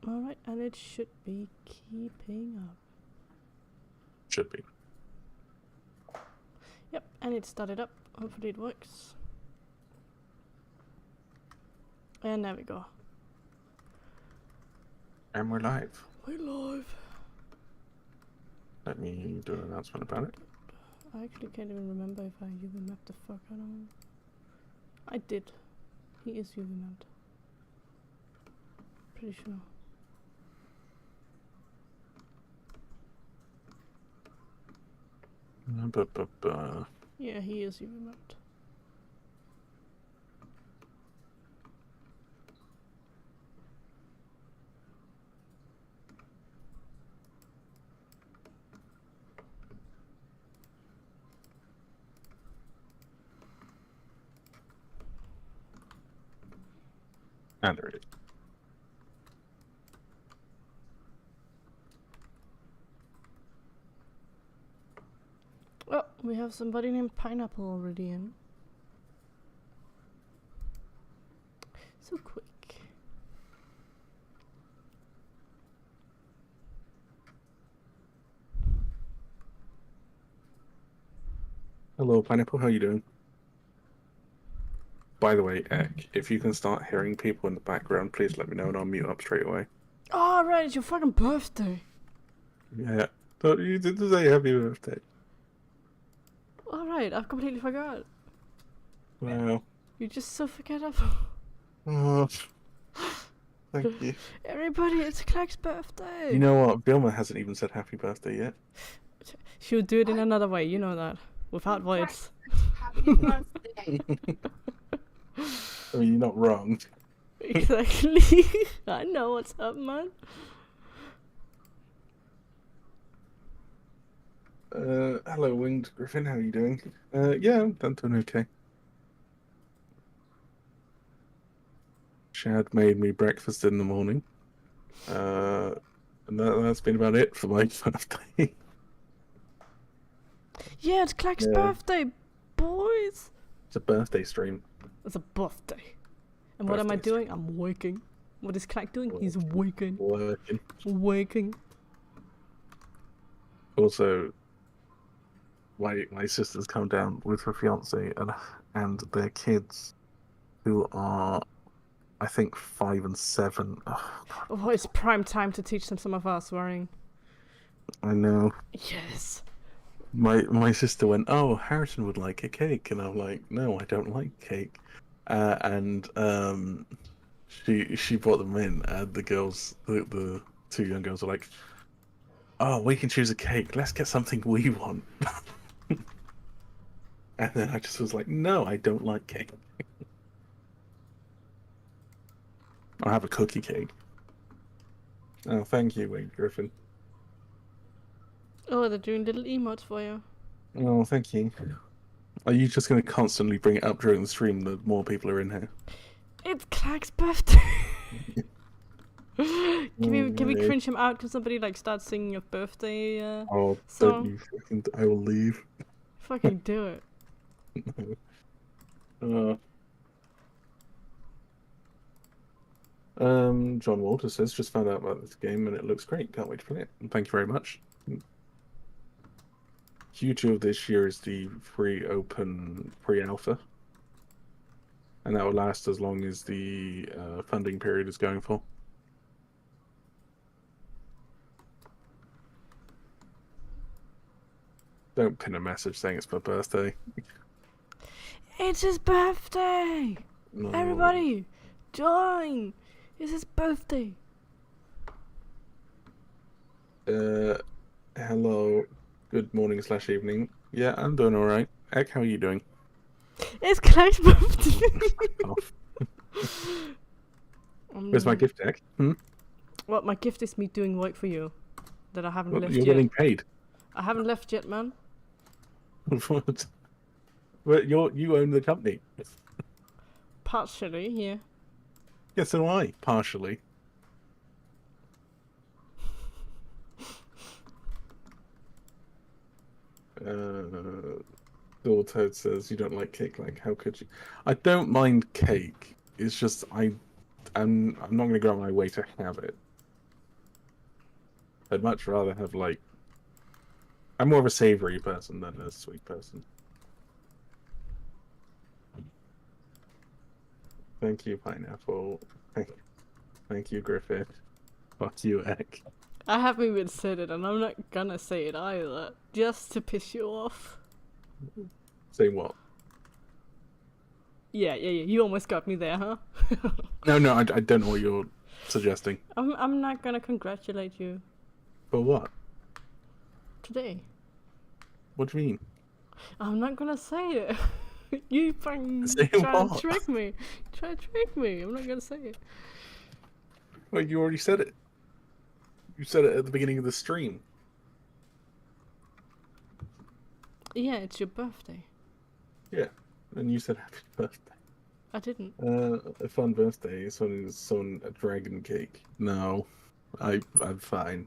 Alright, and it should be keeping up. Should be. Yep, and it started up. Hopefully it works. And there we go. And we're live. We're live. Let me do an announcement about it. I actually can't even remember if I UV mapped the fuck out of him. I did. He is UV mapped. Pretty sure. Yeah, he is UV mapped. And there it is. Oh, we have somebody named Pineapple already in. So quick. Hello, Pineapple. How you doing? By the way, Ek, if you can start hearing people in the background, please let me know and I'll mute up straight away. Oh, right, it's your fucking birthday. Yeah. Thought you did say happy birthday. Alright, I've completely forgot. Wow. You're just so forgettable. Oh, thank you. Everybody, it's Clark's birthday. You know what? Vilma hasn't even said happy birthday yet. She'll do it in another way, you know that. Without voice. Happy birthday. I mean, you're not wrong. Exactly. I know what's up, man. Hello, Winged Griffin. How are you doing? Yeah, I'm doing okay. Shad made me breakfast in the morning. And that's been about it for my birthday. Yeah, it's Clark's birthday, boys. It's a birthday stream. It's a birthday. And what am I doing? I'm waking. What is Clark doing? He's waking. Working. Waking. Also, my sister's come down with her fiance and their kids, who are, I think, 5 and 7. Oh, it's prime time to teach them some of our swearing. I know. Yes. My sister went, "Oh, Harrison would like a cake," and I'm like, "No, I don't like cake." And she brought them in, and the girls, the two young girls, were like, "Oh, we can choose a cake. Let's get something we want." And then I just was like, "No, I don't like cake. I'll have a cookie cake." Oh, thank you, Wade Griffin. Oh, they're doing little emotes for you. Oh, thank you. Are you just going to constantly bring it up during the stream the more people are in here? It's Clark's birthday. Can we cringe him out? Can somebody like start singing a birthday Oh, song? don't you fucking... I will leave. Fucking do it. John Walter says, just found out about this game and it looks great. Can't wait to play it. And thank you very much. Q2 of this year is the free open pre-alpha. And that will last as long as the funding period is going for. Don't pin a message saying it's my birthday. It's his birthday! No. Everybody, join! It's his birthday. Hello. Good morning / evening. Yeah, I'm doing alright. Ek, how are you doing? It's Clark's birthday. Where's my gift, Ek? What, my gift is me doing work for you. That I haven't left You're yet. getting paid. I haven't left yet, man. What? Well, you own the company. Partially, yeah. Yeah, so do I, partially. Bill Toad says you don't like cake. Like, how could you? I don't mind cake. It's just I'm not going to go out my way to have it. I'd much rather have like. I'm more of a savory person than a sweet person. Thank you, pineapple. Thank you, Griffith. Fuck you, Egg. I haven't even said it, and I'm not gonna say it either, just to piss you off. Say what? Yeah. You almost got me there, huh? No, I don't know what you're suggesting. I'm not gonna congratulate you For what? today. What do you mean? I'm not gonna say it. You fucking Say trying to what? trick me. Try to trick me. I'm not gonna say it. Well, you already said it. You said it at the beginning of the stream. Yeah, it's your birthday. Yeah, and you said happy birthday. I didn't. A fun birthday. Someone a dragon cake. No, I'm fine.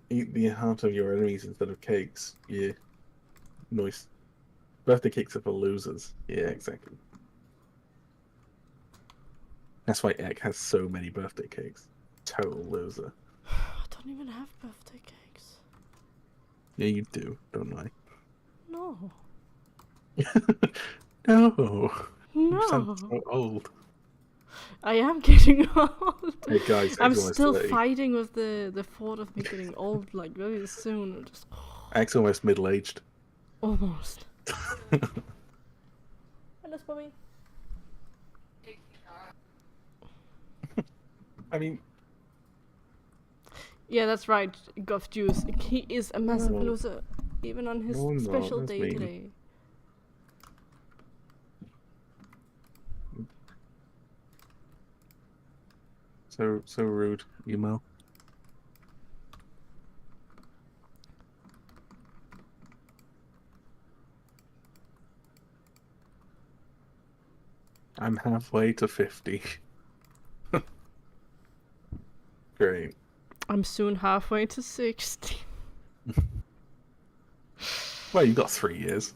Eat the heart of your enemies instead of cakes. Yeah, nice. Birthday cakes are for losers. Yeah, exactly. That's why Ek has so many birthday cakes. Total loser. I don't even have birthday cakes. Yeah, you do, don't I? No. No. You No. sound so old. I am getting old. Hey guys, I'm Ek's almost still 30. fighting with the thought of me getting old like very soon. Just Ek's almost middle-aged. almost. Hello, Bobby. I mean, Yeah, that's right, Goth Juice. He is a massive No. loser, even on his No, I'm not. special That's day mean. today. so rude, emo. I'm halfway to 50. Great. I'm soon halfway to 60. Well, you got 3 years.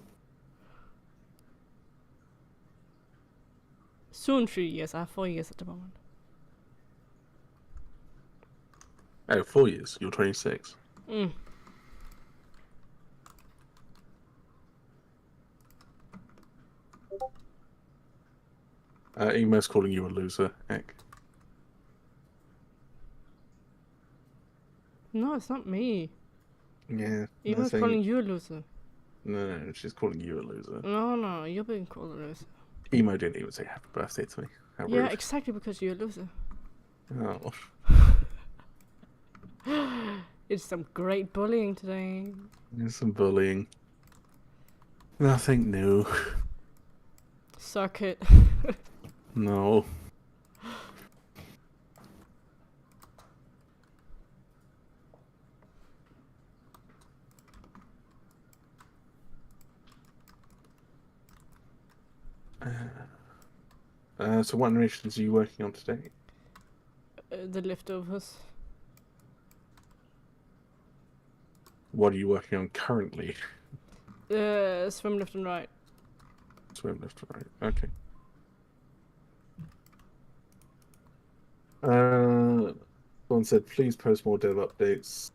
Soon 3 years. I have 4 years at the moment. Oh, 4 years. You're 26. Mm. Emo's calling you a loser, Ek. No, it's not me. Yeah. Emo's saying- calling you a loser. No, she's calling you a loser. No, you're being called a loser. Emo didn't even say happy birthday to me. How Yeah, rude. exactly because you're a loser. Oh. It's some great bullying today. There's some bullying. Nothing new. Suck it. No. So what animations are you working on today? The leftovers. What are you working on currently? Swim left and right. Swim left to right. Okay. Someone said, please post more dev updates.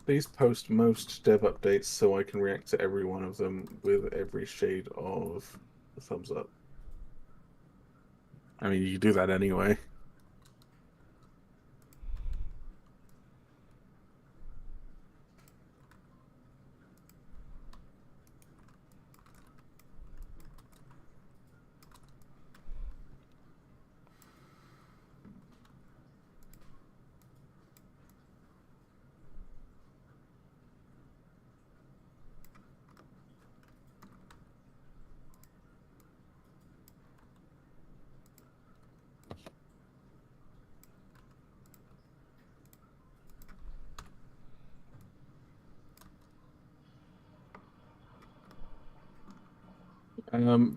Please post most dev updates so I can react to every one of them with every shade of thumbs up. I mean, you do that anyway.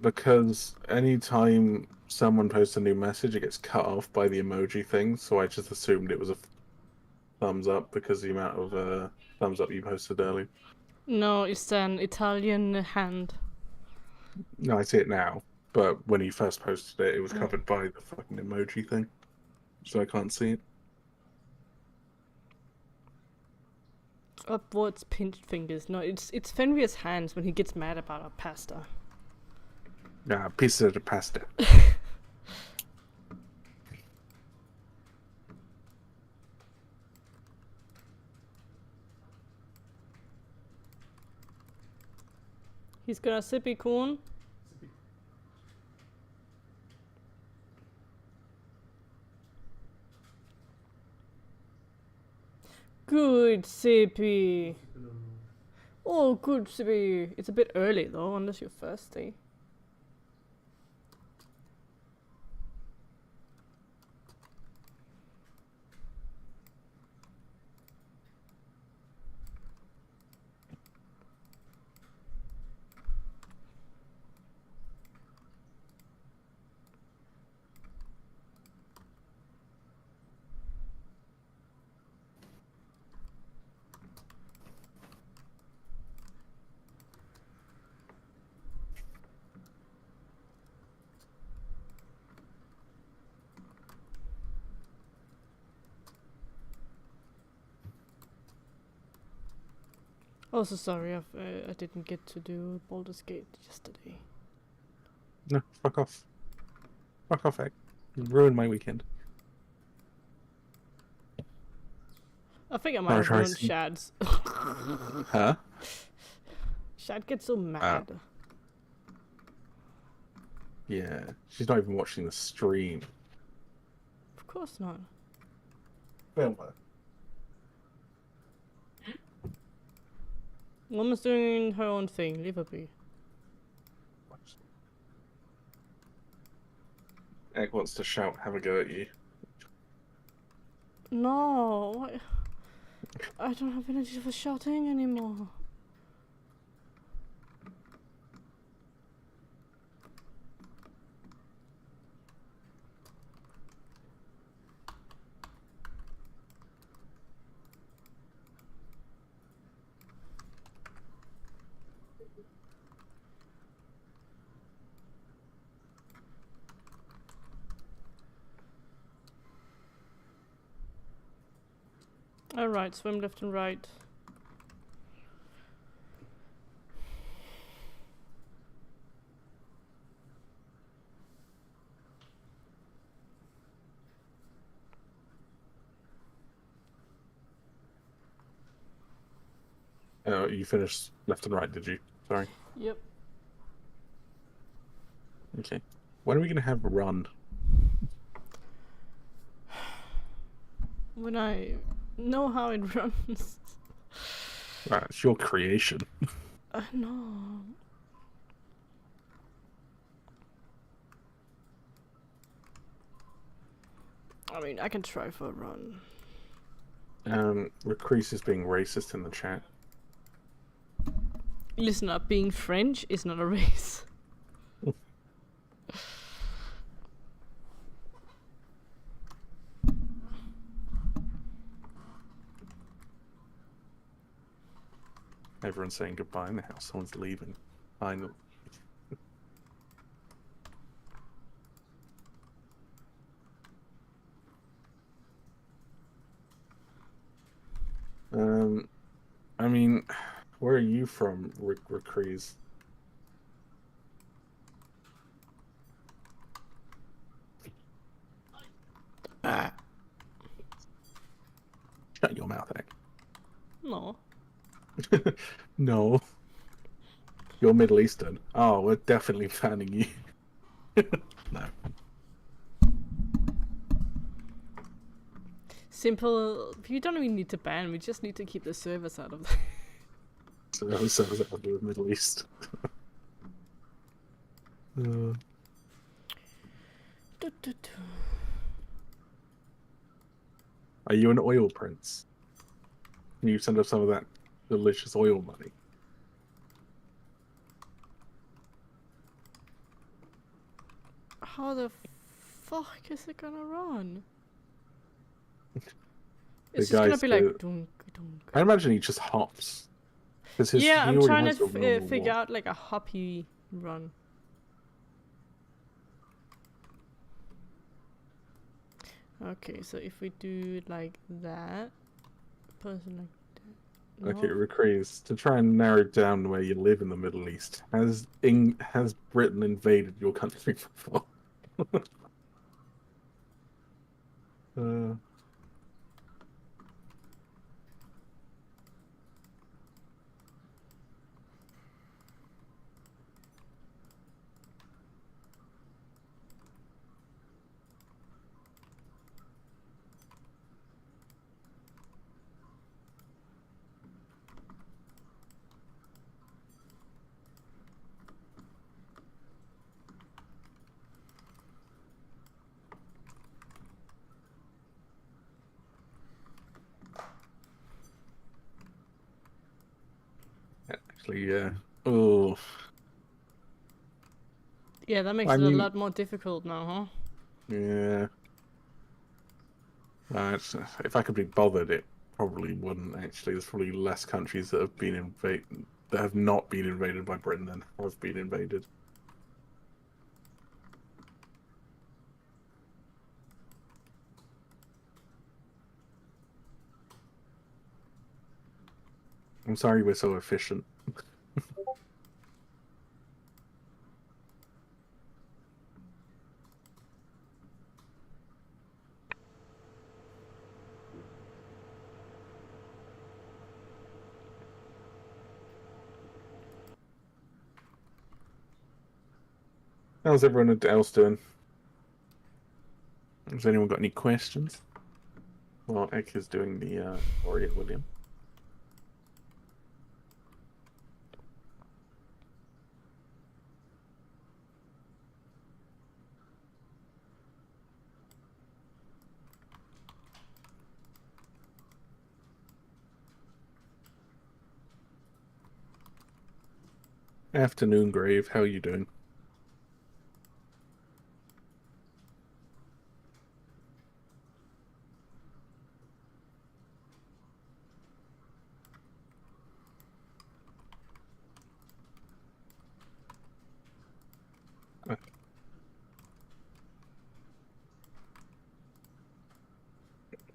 Because anytime someone posts a new message, it gets cut off by the emoji thing, so I just assumed it was a thumbs up because the amount of thumbs up you posted earlier. No, it's an Italian hand. No, I see it now, but when he first posted it, it was covered by the fucking emoji thing, so I can't see it. Upwards pinched fingers. No, it's Fenrir's hands when he gets mad about our pasta. Yeah, pieces of the pasta. He's gonna sippy corn. Good sippy. Oh, good sippy. It's a bit early though, unless you're thirsty. Also sorry, I didn't get to do Baldur's Gate yesterday. No, fuck off. Fuck off, Egg. You ruined my weekend. I think I might have ruined Prioritizing. Shad's. Huh? Shad gets so mad. Yeah, she's not even watching the stream. Of course not. Well, Woman's doing her own thing, leave her be. Egg wants to shout, have a go at you. No, I don't have energy for shouting anymore. Alright, swim left and right. Oh, you finished left and right, did you? Sorry. Yep. Okay. When are we going to have a run? When I know how it runs. It's your creation. No. I mean, I can try for a run. Recrease is being racist in the chat. Listen up, being French is not a race. Everyone's saying goodbye in the house. Someone's leaving. I know. I mean, where are you from, Recrease? Shut your mouth, Egg. No. No. You're Middle Eastern. Oh, we're definitely fanning you. No. Simple. You don't even need to ban. We just need to keep the servers out of there. So that was out of the Middle East. Are you an oil prince? Can you send us some of that delicious oil money? How the fuck is it gonna run? It's just gonna be like dunk, dunk. I imagine he just hops. Yeah, I'm already trying has to the normal figure walk. out like a hoppy run. Okay, so if we do like that, person like that. Okay, No. Recrees, to try and narrow down where you live in the Middle East, has Britain invaded your country before? uh, actually, yeah. Oh, Yeah, that makes I it a mean, lot more difficult now, huh? yeah. If I could be bothered, it probably wouldn't. Actually, there's probably less countries that have been invaded that have not been invaded by Britain than have been invaded. I'm sorry we're so efficient. How's everyone else doing? Has anyone got any questions? Well, Ek is doing the Orient William. Afternoon, Grave. How are you doing?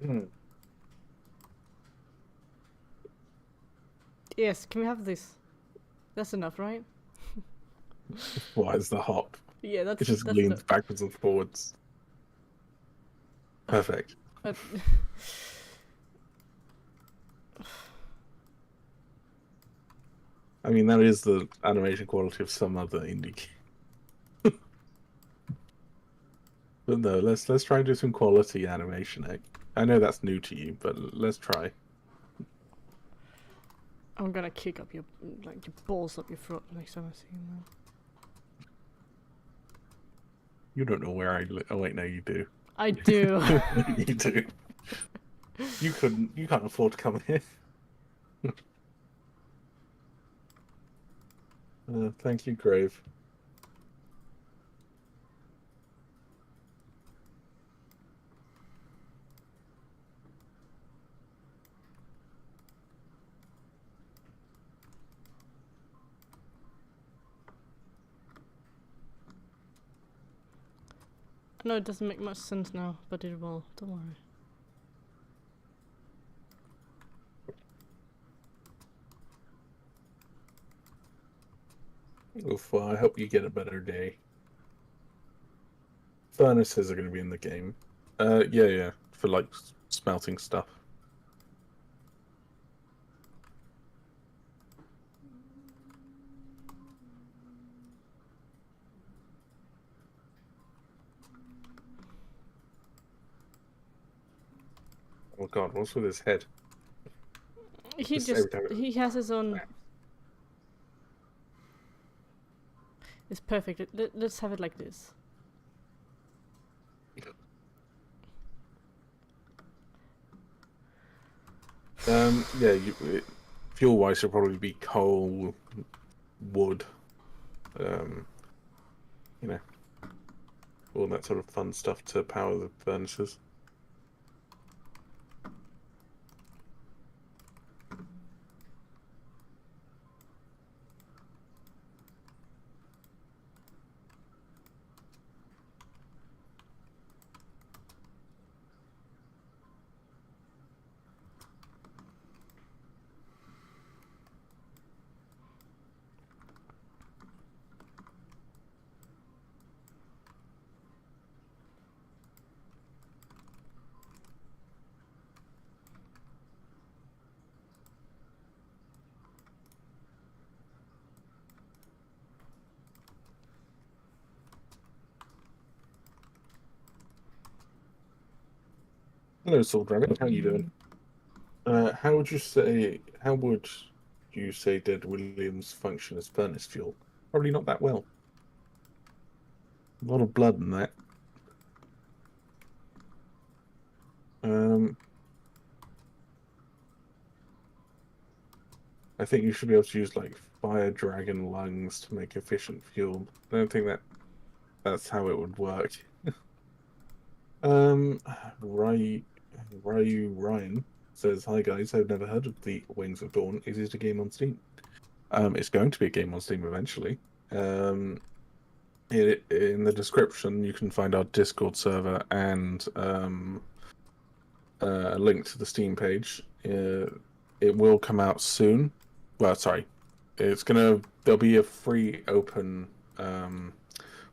Hmm. Yes, can we have this? That's enough, right? Why is the hop? Yeah, It just that's leans enough. backwards and forwards. Perfect. Uh, I mean, that is the animation quality of some other indie game. But no, let's try and do some quality animation, Ek. I know that's new to you, but let's try. I'm gonna kick up your balls up your throat next time I see you. Man. You don't know where I live. Oh wait, no, you do. I do. You do. You couldn't. You can't afford to come here. Thank you, Grave. I know it doesn't make much sense now, but it will. Don't worry. Oof, well, I hope you get a better day. Furnaces are going to be in the game. Yeah, for like smelting stuff. Oh God, what's with his head? He Just every time he has his own. It's perfect. Let's have it like this. Yeah, fuel-wise, should probably be coal, wood, um, you know, all that sort of fun stuff to power the furnaces. Hello, Soul Dragon. How you doing? How would you say? How would you say Dead Williams function as furnace fuel? Probably not that well. A lot of blood in that. Um, I think you should be able to use like fire dragon lungs to make efficient fuel. I don't think that's how it would work. Um, Ray, Ryan says, "Hi guys, I've never heard of the Wings of Dawn. Is it a game on Steam? It's going to be a game on Steam eventually. Um, in the description, you can find our Discord server and a link to the Steam page. It will come out soon. Well, sorry, there'll be a free open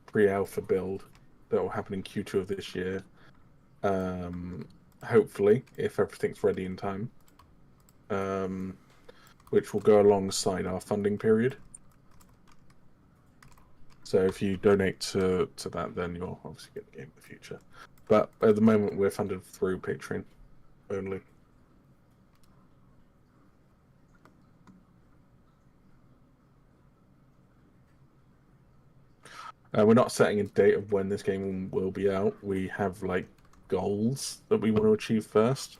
pre-alpha build that will happen in Q2 of this year. Hopefully, if everything's ready in time, which will go alongside our funding period. So if you donate to that, then you'll obviously get the game in the future. But at the moment, we're funded through Patreon only. We're not setting a date of when this game will be out. We have like goals that we want to achieve first.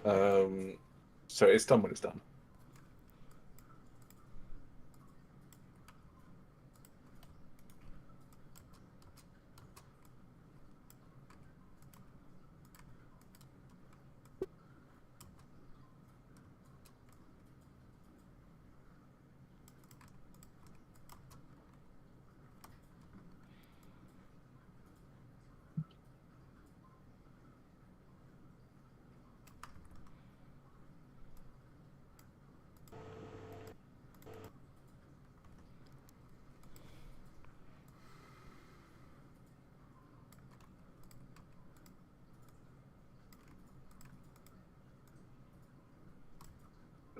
So it's done when it's done.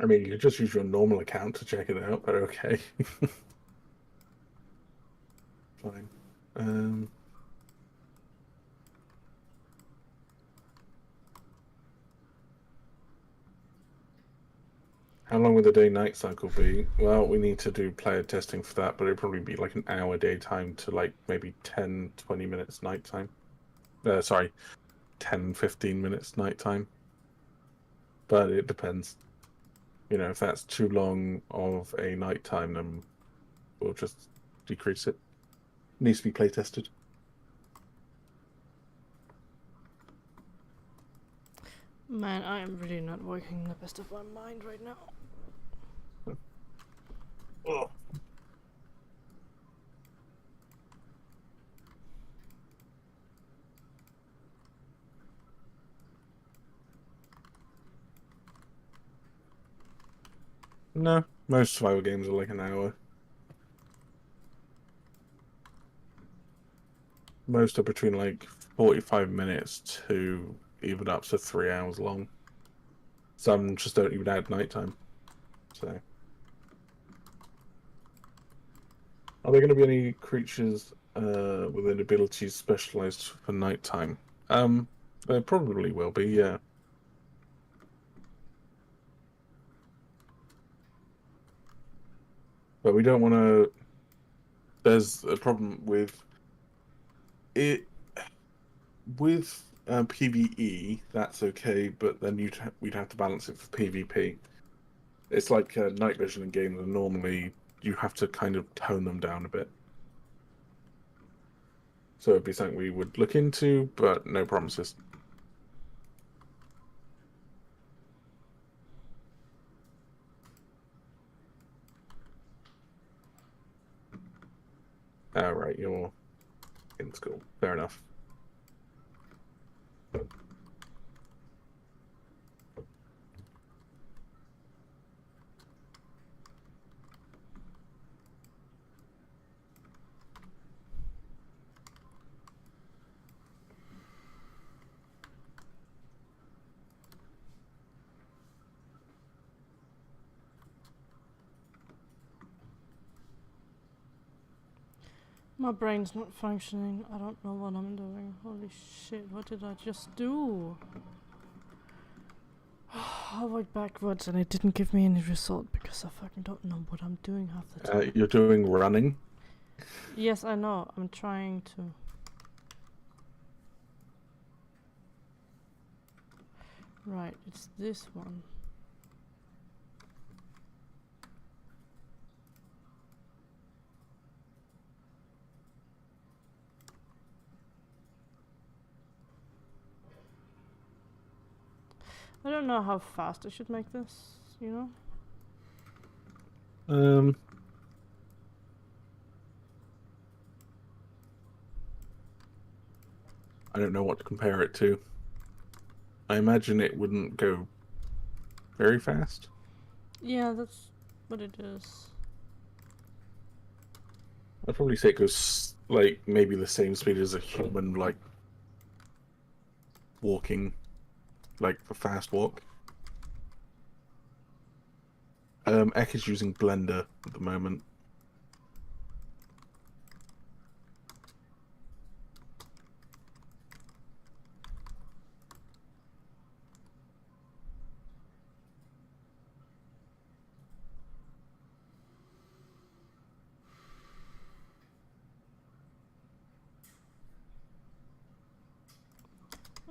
I mean, you just use your normal account to check it out, but okay. Fine. How long would the day-night cycle be? Well, we need to do player testing for that, but it'd probably be like an hour daytime to like maybe 10, 20 minutes nighttime. Sorry, 10, 15 minutes nighttime. But it depends. If that's too long of a nighttime, then we'll just decrease it. Needs to be play tested. Man, I am really not working the best of my mind right now. Oh. No, most survival games are like an hour. Most are between like 45 minutes to even up to 3 hours long. Some just don't even add nighttime. So, are there going to be any creatures with an abilities specialized for nighttime? There probably will be, yeah. But we don't want to. There's a problem with it with PVE. That's okay, but then we'd have to balance it for PvP. It's like night vision in games, and normally you have to kind of tone them down a bit. So it'd be something we would look into, but no promises. All right, you're in school. Fair enough. My brain's not functioning. I don't know what I'm doing. Holy shit, what did I just do? I went backwards and it didn't give me any result because I fucking don't know what I'm doing half the time. You're doing running. Yes, I know. I'm trying to. Right, it's this one. I don't know how fast I should make this, you know? I don't know what to compare it to. I imagine it wouldn't go very fast. Yeah, that's what it is. I'd probably say it goes like maybe the same speed as a human, like walking, like a fast walk. Ek is using Blender at the moment.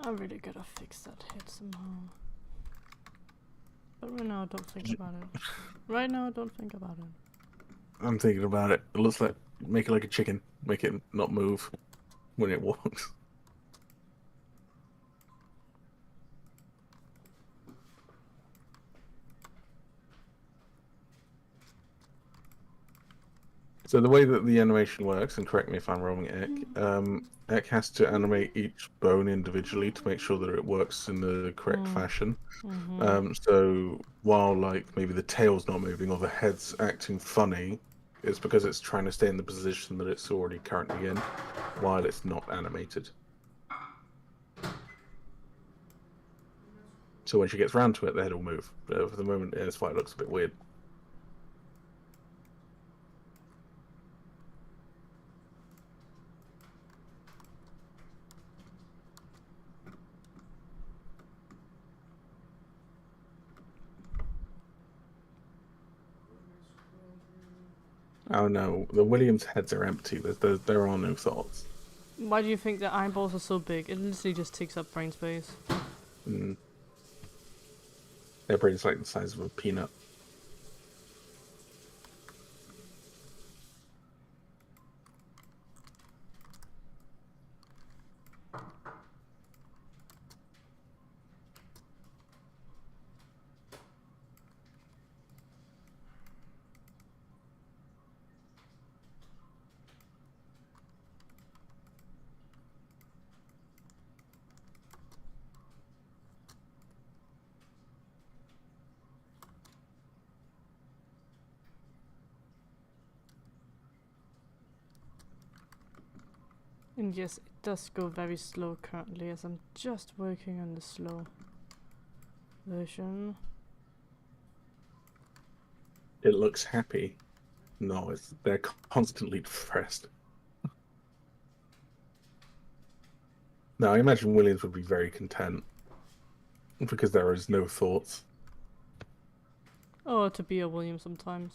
I really gotta fix that head somehow. But right now I don't think about it. Right now I don't think about it. I'm thinking about it. It looks like make it like a chicken. Make it not move when it walks. So the way that the animation works, and correct me if I'm wrong, Ek has to animate each bone individually to make sure that it works in the correct fashion. So while like maybe the tail's not moving or the head's acting funny, it's because it's trying to stay in the position that it's already currently in, while it's not animated. So when she gets round to it, the head will move. But for the moment, that's why it looks a bit weird. Oh no, the Williams heads are empty. There are no thoughts. Why do you think the eyeballs are so big? It literally just takes up brain space. Their brain's like the size of a peanut. And yes, it does go very slow currently as I'm just working on the slow version. It looks happy. No, they're constantly depressed. Now, I imagine Williams would be very content because there is no thoughts. Oh, to be a William sometimes.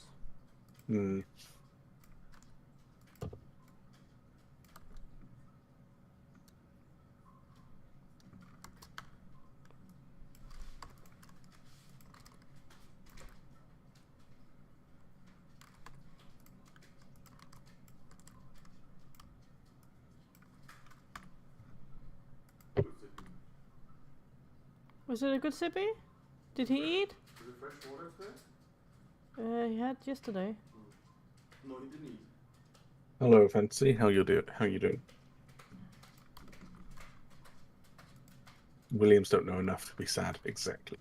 Was it a good sippy? Did he eat? Is it fresh water today? He had yesterday. No, he didn't eat. Hello, Fancy. How you doing? Williams don't know enough to be sad. Exactly.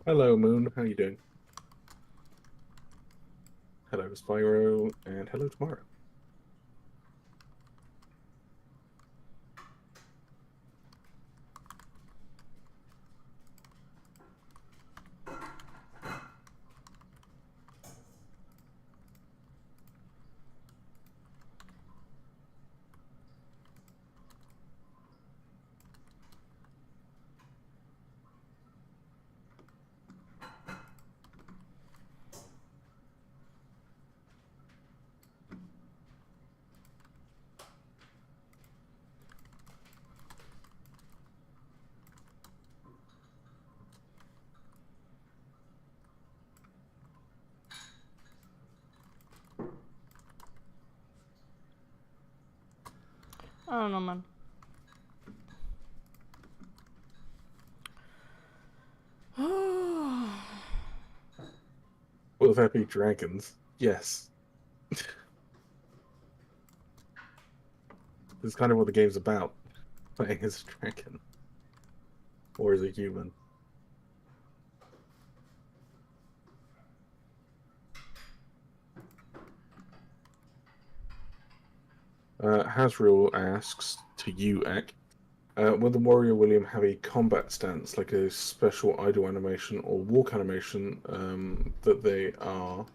Hello, Moon. How you doing? Hello, Spyro, and hello, Tomorrow. I don't know, man. Will there be dragons? Yes. This is kind of what the game's about. Playing as a dragon. Or as a human. Hasriel asks to you, Ek, will the warrior William have a combat stance, like a special idle animation or walk animation that they are,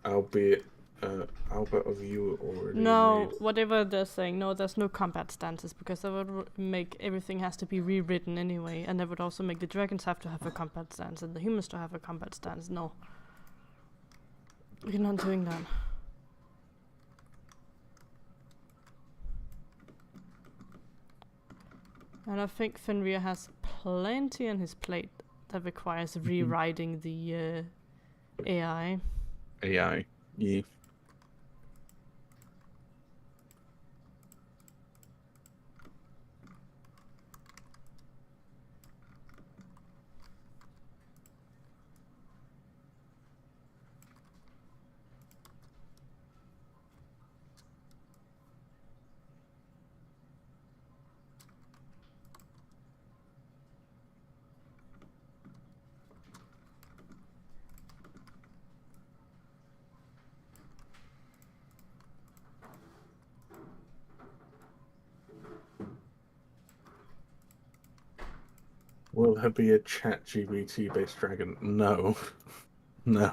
albeit of you already No, made? whatever they're saying, no, there's no combat stances, because that would make everything has to be rewritten anyway, and that would also make the dragons have to have a combat stance, and the humans to have a combat stance. No. We're not doing that. And I think Fenrir has plenty on his plate that requires rewriting the AI. AI. Yeah. Will there be a chat GBT based dragon? No. No.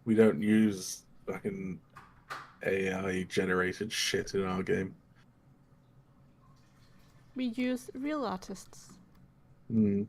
We don't use fucking AI generated shit in our game. We use real artists. Hmm.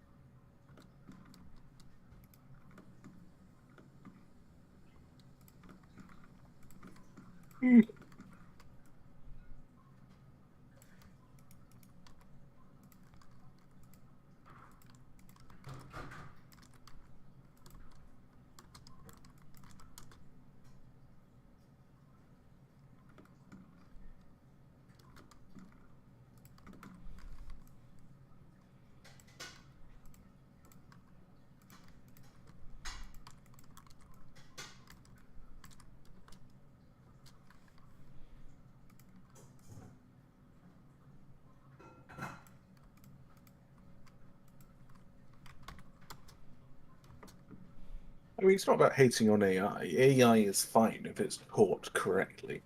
I mean, it's not about hating on AI. AI is fine if it's taught correctly.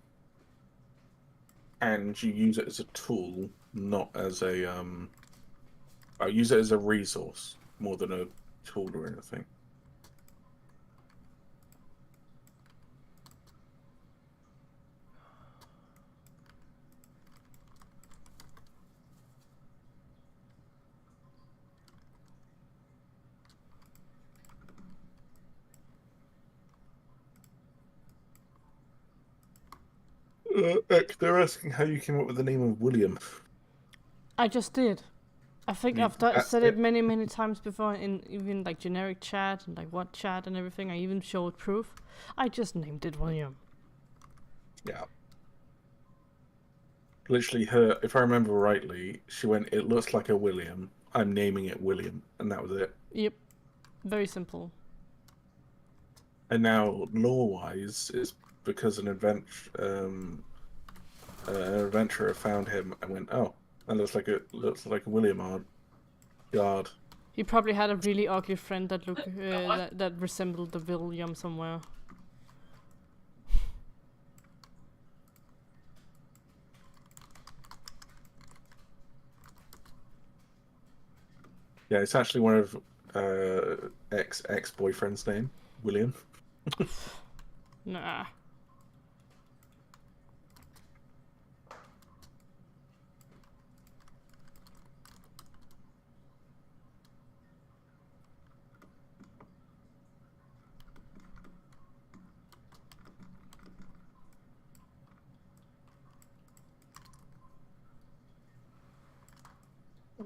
And you use it as a tool, not as a, I use it as a resource more than a tool or anything. They're asking how you came up with the name of William. I just did. I think I've said it many times before in even like generic chat and like what chat and everything. I even showed proof. I just named it William. Yeah. Literally, her, if I remember rightly, she went, it looks like a William. I'm naming it William. And that was it. Yep. Very simple. And now, lore-wise, it's because an adventurer found him and went, "Oh, that looks like a William guard." He probably had a really ugly friend that that resembled the William somewhere. Yeah, it's actually one of ex-boyfriend's name, William. Nah.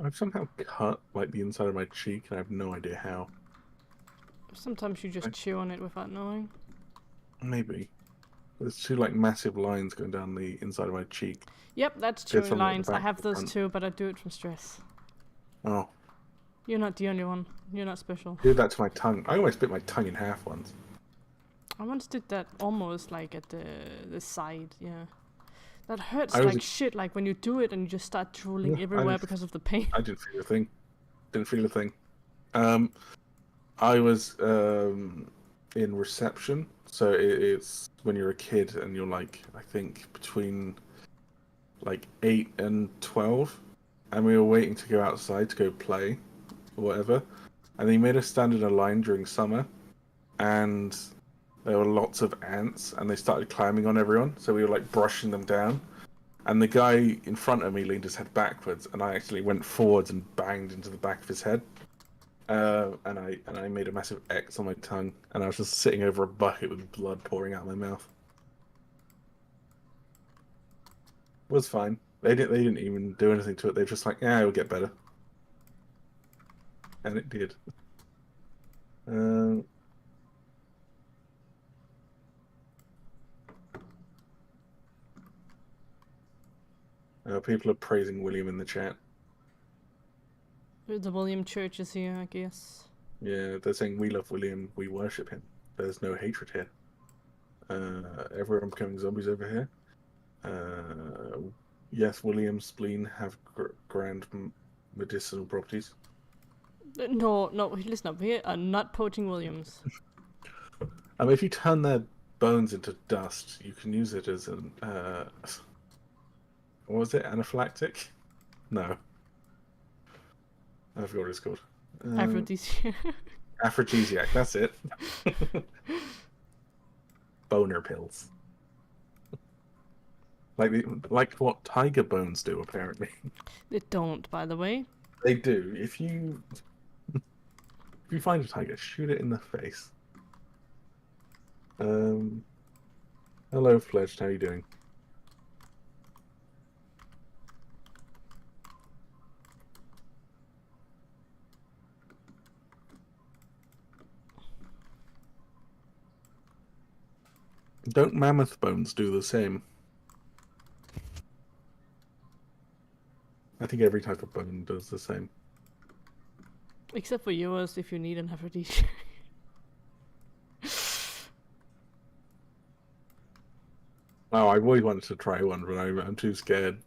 I've somehow cut like the inside of my cheek, and I have no idea how. Sometimes you just chew on it without knowing. Maybe there's two like massive lines going down the inside of my cheek. Yep, that's Did chewing from the lines. I back have to the those front. too, but I do it from stress. Oh, You're not the only one. You're not special. I did that to my tongue. I almost bit my tongue in half once. I once did that almost like at the side, yeah. That hurts I was like shit, like when you do it and you just start drooling Yeah, I everywhere didn't- because of the pain. I didn't feel a thing. Didn't feel a thing. I was in reception, so it's when you're a kid and you're like, I think between like 8 and 12, and we were waiting to go outside to go play or whatever, and they made us stand in a line during summer, and there were lots of ants, and they started climbing on everyone, so we were like brushing them down, and the guy in front of me leaned his head backwards, and I actually went forwards and banged into the back of his head. And I made a massive X on my tongue, and I was just sitting over a bucket with blood pouring out of my mouth. It was fine. They didn't even do anything to it. They were just like, yeah, it'll get better, and it did. People are praising William in the chat. The William Church is here, I guess. Yeah, they're saying we love William, we worship him. There's no hatred here. Everyone becoming zombies over here. Yes, William's spleen have grand medicinal properties. No, listen up. We are not poaching Williams. If you turn their bones into dust, you can use it as an what was it? Anaphylactic? No. I forgot what it's called. Aphrodisiac. Aphrodisiac, that's it. Boner pills. Like what tiger bones do, apparently. They don't, by the way. They do. If you find a tiger, shoot it in the face. Hello, Fledged. How you doing? Don't mammoth bones do the same? I think every type of bone does the same. Except for yours, if you need an aphrodisiac. Oh, I've always wanted to try one, but I'm too scared.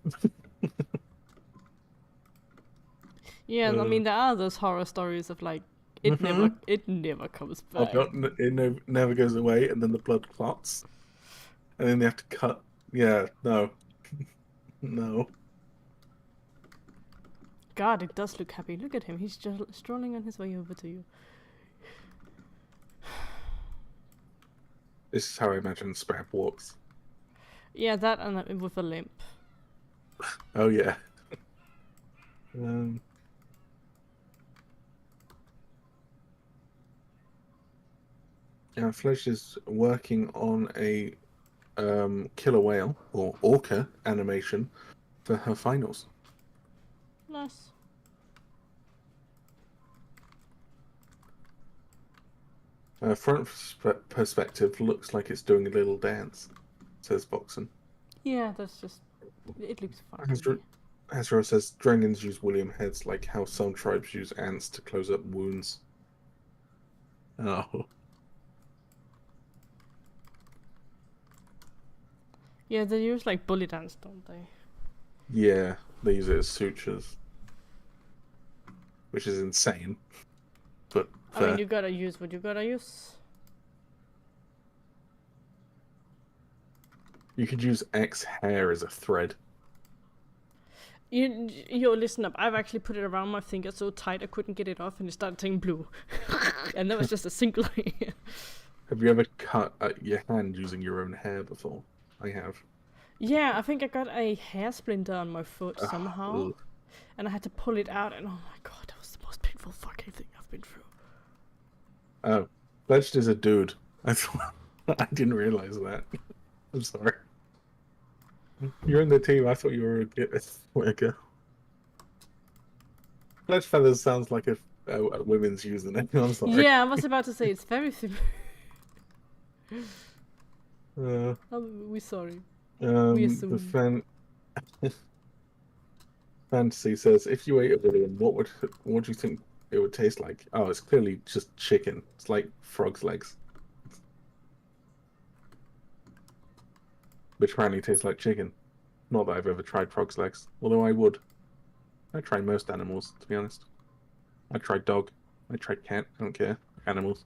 Yeah, I mean there are those horror stories of like it never comes back. It never goes away, and then the blood clots, and then they have to cut. Yeah, no, no. God, it does look happy. Look at him. He's just strolling on his way over to you. This is how I imagine Spab walks. Yeah, that and with a limp. Oh yeah. Flesh is working on a killer whale or orca animation for her finals. Nice. Front perspective looks like it's doing a little dance, says Boxon. Yeah, that's just... It looks fun. Ezra says dragons use William heads like how some tribes use ants to close up wounds. Oh. Yeah, they use like bully dance, don't they? Yeah, they use it as sutures. which is insane. But I mean, you gotta use what you gotta use. You could use X hair as a thread. Yo, listen up. I've actually put it around my finger so tight I couldn't get it off, and it started turning blue. And that was just a single. Have you ever cut your hand using your own hair before? I have. Yeah, I think I got a hair splinter on my foot somehow, Ugh. and I had to pull it out, and oh my god, that was the most painful fucking thing I've been through. Oh, Fletched is a dude. I didn't realize that. I'm sorry. You're in the team. I thought you were a girl. Fletch feathers sounds like a women's username. I'm sorry. Yeah, I was about to say it's very similar. We're sorry. We assume. The fantasy says, if you ate a William, what do you think it would taste like? Oh, it's clearly just chicken. It's like frog's legs, which apparently tastes like chicken. Not that I've ever tried frog's legs, although I would. I try most animals, to be honest. I tried dog. I tried cat. I don't care. Animals.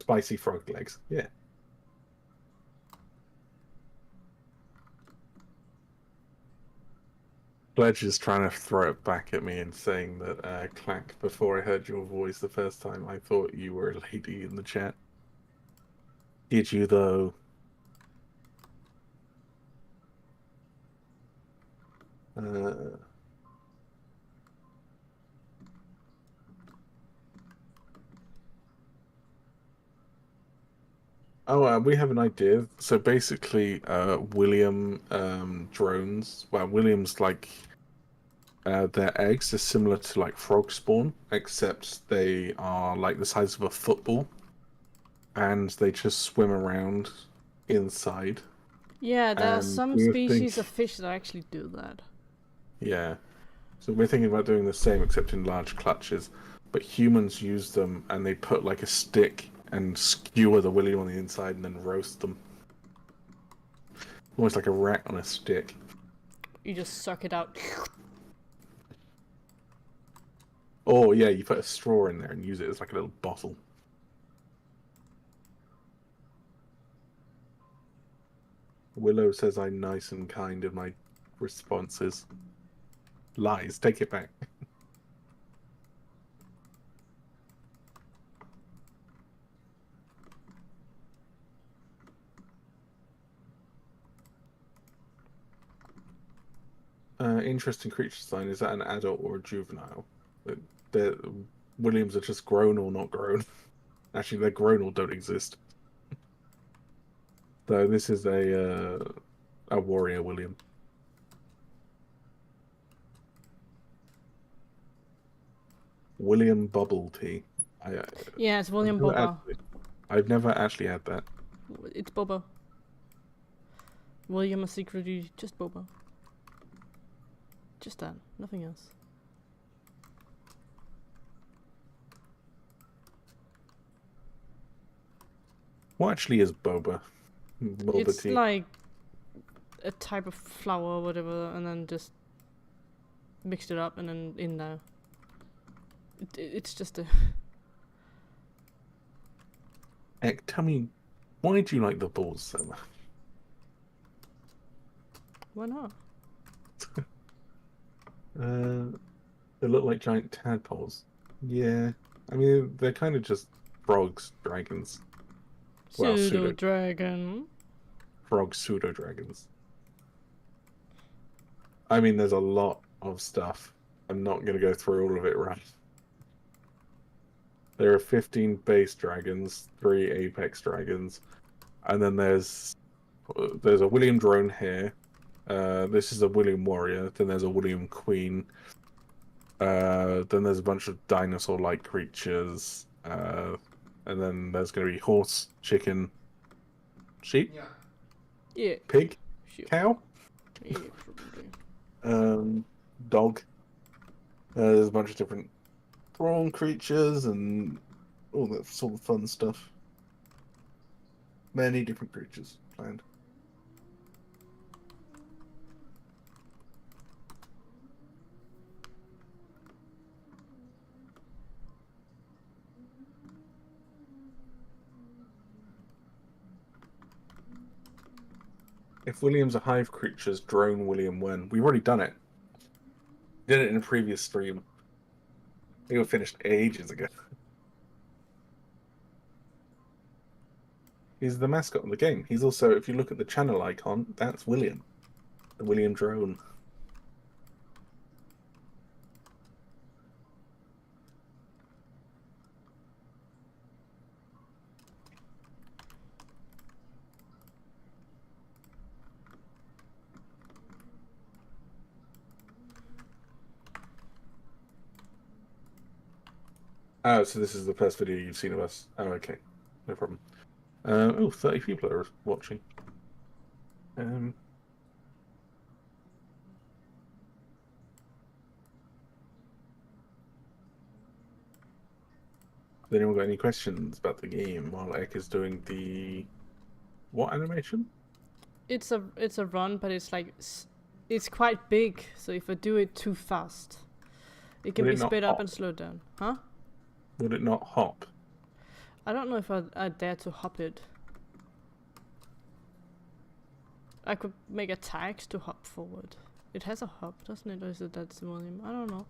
Spicy frog legs. Yeah. Pledge is trying to throw it back at me and saying that, Clack, before I heard your voice the first time, I thought you were a lady in the chat. Did you, though? We have an idea. So basically, William drones. Well, William's like their eggs are similar to like frog spawn, except they are like the size of a football, and they just swim around inside. Yeah, there are And some we species of fish that actually do that. Yeah. So we're thinking about doing the same, except in large clutches. But humans use them, and they put like a stick and skewer the willy on the inside and then roast them. Almost like a rat on a stick. You just suck it out. Or, yeah, you put a straw in there and use it as like a little bottle. Willow says I'm nice and kind in my responses. Lies, take it back. Interesting creature design. Is that an adult or a juvenile? Williams are just grown or not grown. Actually, they're grown or don't exist. So this is a warrior William. William Bubble Tea. Yeah, it's William Boba. I've never actually had that. It's Boba. William is secretly just Boba. Just that, nothing else. What actually is boba? Boba It's tea. like a type of flour or whatever, and then just mixed it up and then in there. It's just a... Ek, tell me, why do you like the balls so much? Why not? They look like giant tadpoles. Yeah, I mean they're kind of just frogs, dragons. Well, Pseudo dragon. Frog pseudo dragons. I mean, there's a lot of stuff. I'm not going to go through all of it right. There are 15 base dragons, 3 apex dragons, and then there's a William drone here. This is a William warrior. Then there's a William queen. Then there's a bunch of dinosaur-like creatures. And then there's going to be horse, chicken, sheep, Yeah. Yeah. pig, Sure. cow, Yeah, probably. dog. There's a bunch of different prawn creatures and all that sort of fun stuff. Many different creatures planned. If Williams are hive creatures, drone William when? We've already done it. Did it in a previous stream. We were finished ages ago. He's the mascot of the game. He's also, if you look at the channel icon, that's William. The William drone. Oh, so this is the first video you've seen of us. Oh, okay. No problem. 30 people are watching. Has anyone got any questions about the game while Ek is doing the what animation? It's a run, but it's like it's quite big. So if I do it too fast, it can Would be it not sped up hop? and slowed down. Huh? Would it not hop? I don't know if I dare to hop it. I could make a tag to hop forward. It has a hop, doesn't it? Or is it that synonym? I don't know.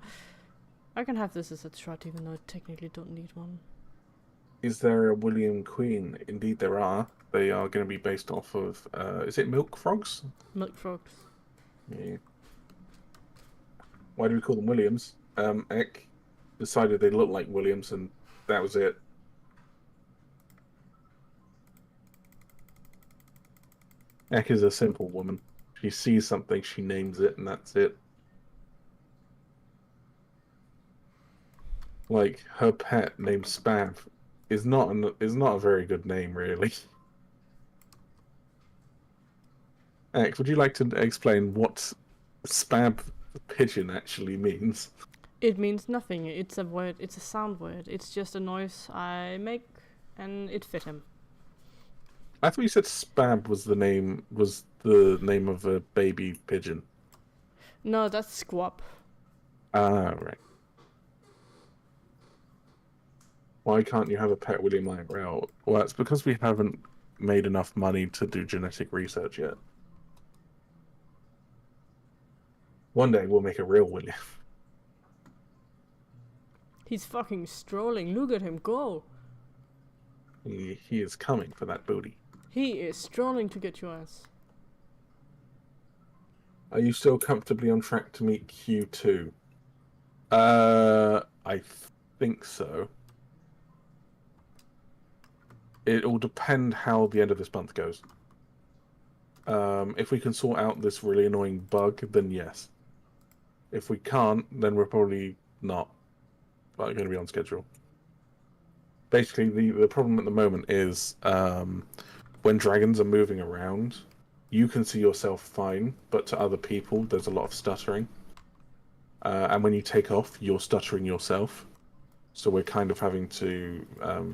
I can have this as a trot, even though I technically don't need one. Is there a William Queen? Indeed, there are. They are going to be based off of. Is it milk frogs? Milk frogs. Yeah. Why do we call them Williams? Ek decided they looked like Williams, and that was it. Ek is a simple woman. She sees something, she names it, and that's it. Like her pet named Spav is not a very good name, really. Ek, would you like to explain what Spav pigeon actually means? It means nothing. It's a word. It's a sound word. It's just a noise I make, and it fit him. I thought you said Spab was the name of a baby pigeon. No, that's squab. Ah, right. Why can't you have a pet William like Well, it's because we haven't made enough money to do genetic research yet. One day we'll make a real William. He's fucking strolling. Look at him go. He is coming for that booty. He is strolling to get your ass. Are you still comfortably on track to meet Q2? I think so. It'll depend how the end of this month goes. If we can sort out this really annoying bug, then yes. If we can't, then we're probably not going to be on schedule. Basically, the problem at the moment is when dragons are moving around, you can see yourself fine, but to other people, there's a lot of stuttering. And when you take off, you're stuttering yourself. So we're kind of having to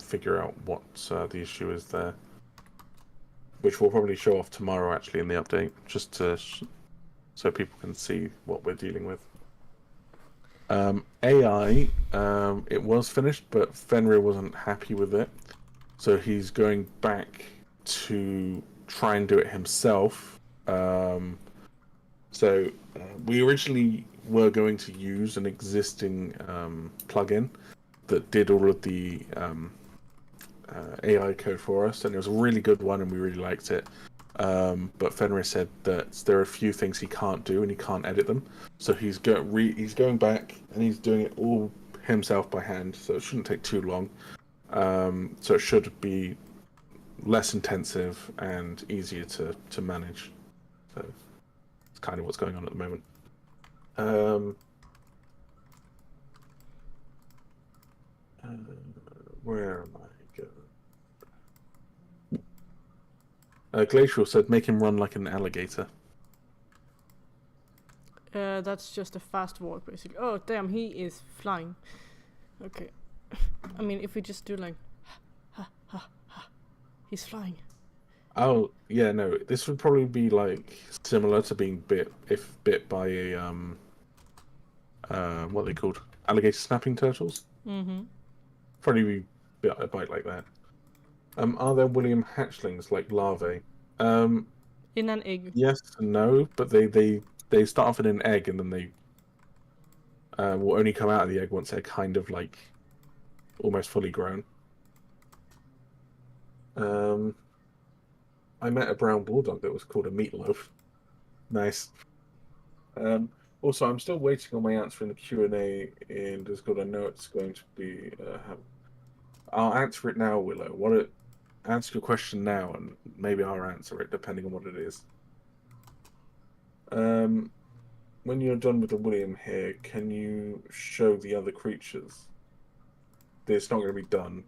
figure out what the issue is there. Which we'll probably show off tomorrow, actually, in the update, just to so people can see what we're dealing with. AI, it was finished, but Fenrir wasn't happy with it. So he's going back to try and do it himself. We originally were going to use an existing plugin that did all of the AI code for us, and it was a really good one, and we really liked it. But Fenrir said that there are a few things he can't do and he can't edit them. So he's going back and he's doing it all himself by hand. So it shouldn't take too long. So it should be less intensive and easier to manage. So it's kind of what's going on at the moment. Where am I going? Glacial said, make him run like an alligator. That's just a fast walk, basically. Oh, damn, he is flying. Okay. I mean, if we just do like... He's flying. Oh, yeah, no. This would probably be, like, similar to being bit by a, what are they called? Alligator snapping turtles? Mm-hmm. Probably be a bite like that. Are there William hatchlings, like larvae? In an egg. Yes and no, but they start off in an egg and then they will only come out of the egg once they're kind of like almost fully grown. I met a brown bulldog that was called a meatloaf. Nice. Also, I'm still waiting on my answer in the Q&A in Discord. I know it's going to be... I'll answer it now, Willow. Answer your question now, and maybe I'll answer it, depending on what it is. When you're done with the William here, can you show the other creatures? It's not going to be done.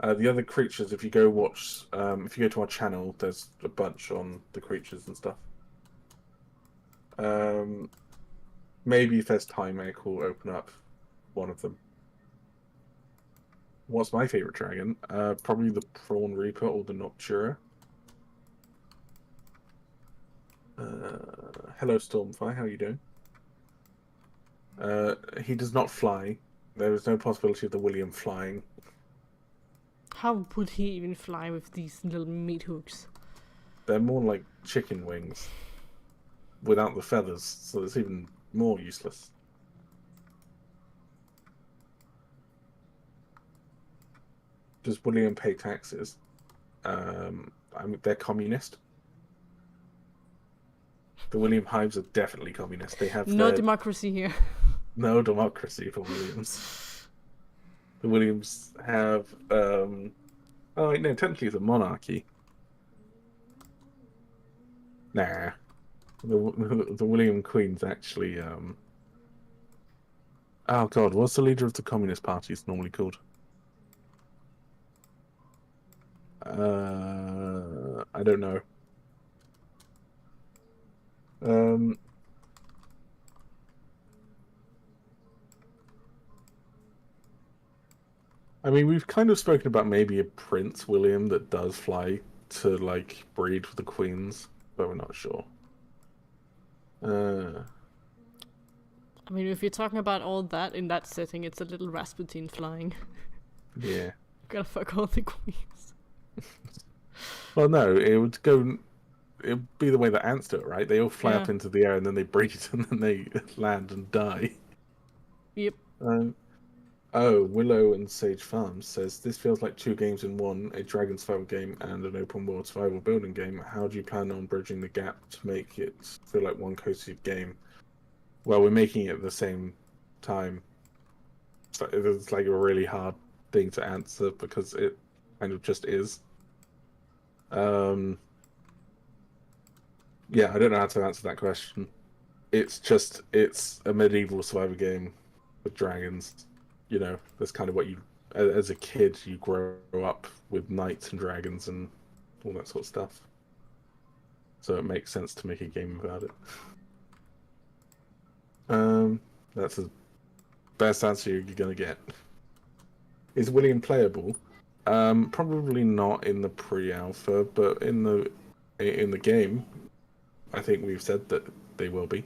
The other creatures, if you go watch, if you go to our channel, there's a bunch on the creatures and stuff. Maybe if there's time, Meg will open up one of them. What's my favorite dragon? Probably the Prawn Reaper or the Noctura. Hello, Stormfire. How are you doing? He does not fly. There is no possibility of the William flying. How would he even fly with these little meat hooks? They're more like chicken wings without the feathers, so it's even more useless. Does William pay taxes? I mean, they're communist. The William hives are definitely communist. They have no democracy here. No democracy for Williams. The Williams have oh no, technically it's a monarchy. Nah. The William Queen's actually oh god, what's the leader of the Communist Party is normally called? I don't know. I mean, we've kind of spoken about maybe a Prince William that does fly to, like, breed with the queens, but we're not sure. I mean, if you're talking about all that in that setting, it's a little Rasputin flying. Yeah. Gotta fuck all the queens. Well, no, it would be the way that ants do it, right? They all fly up into the air and then they breed and then they land and die. Yep. Oh, Willow and Sage Farms says, this feels like 2 games in one, a dragon survival game and an open world survival building game. How do you plan on bridging the gap to make it feel like one cohesive game? Well, we're making it at the same time. So it's like a really hard thing to answer because it kind of just is. Yeah, I don't know how to answer that question. It's a medieval survival game with dragons. You know, that's kind of what as a kid, you grow up with knights and dragons and all that sort of stuff. So it makes sense to make a game about it. That's the best answer you're gonna get. Is William playable? Probably not in the pre-alpha, but in the game, I think we've said that they will be.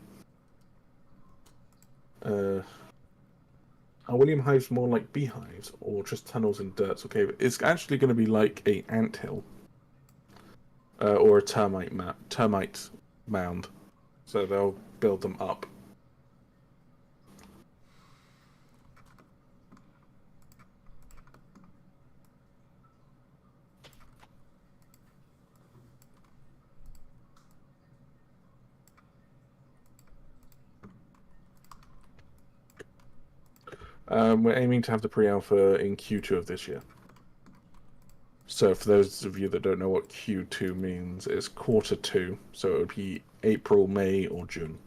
Are William hives more like beehives or just tunnels in dirt or cave? It's actually going to be like a anthill or a termite mound. So they'll build them up. We're aiming to have the pre-alpha in Q2 of this year. So for those of you that don't know what Q2 means, it's Q2, so it would be April, May, or June.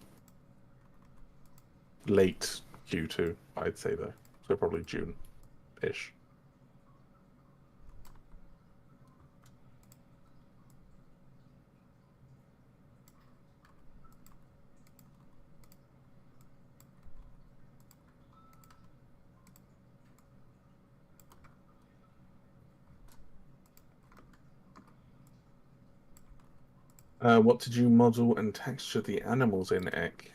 Late Q2, I'd say, though. So probably June-ish. What did you model and texture the animals in, Ek?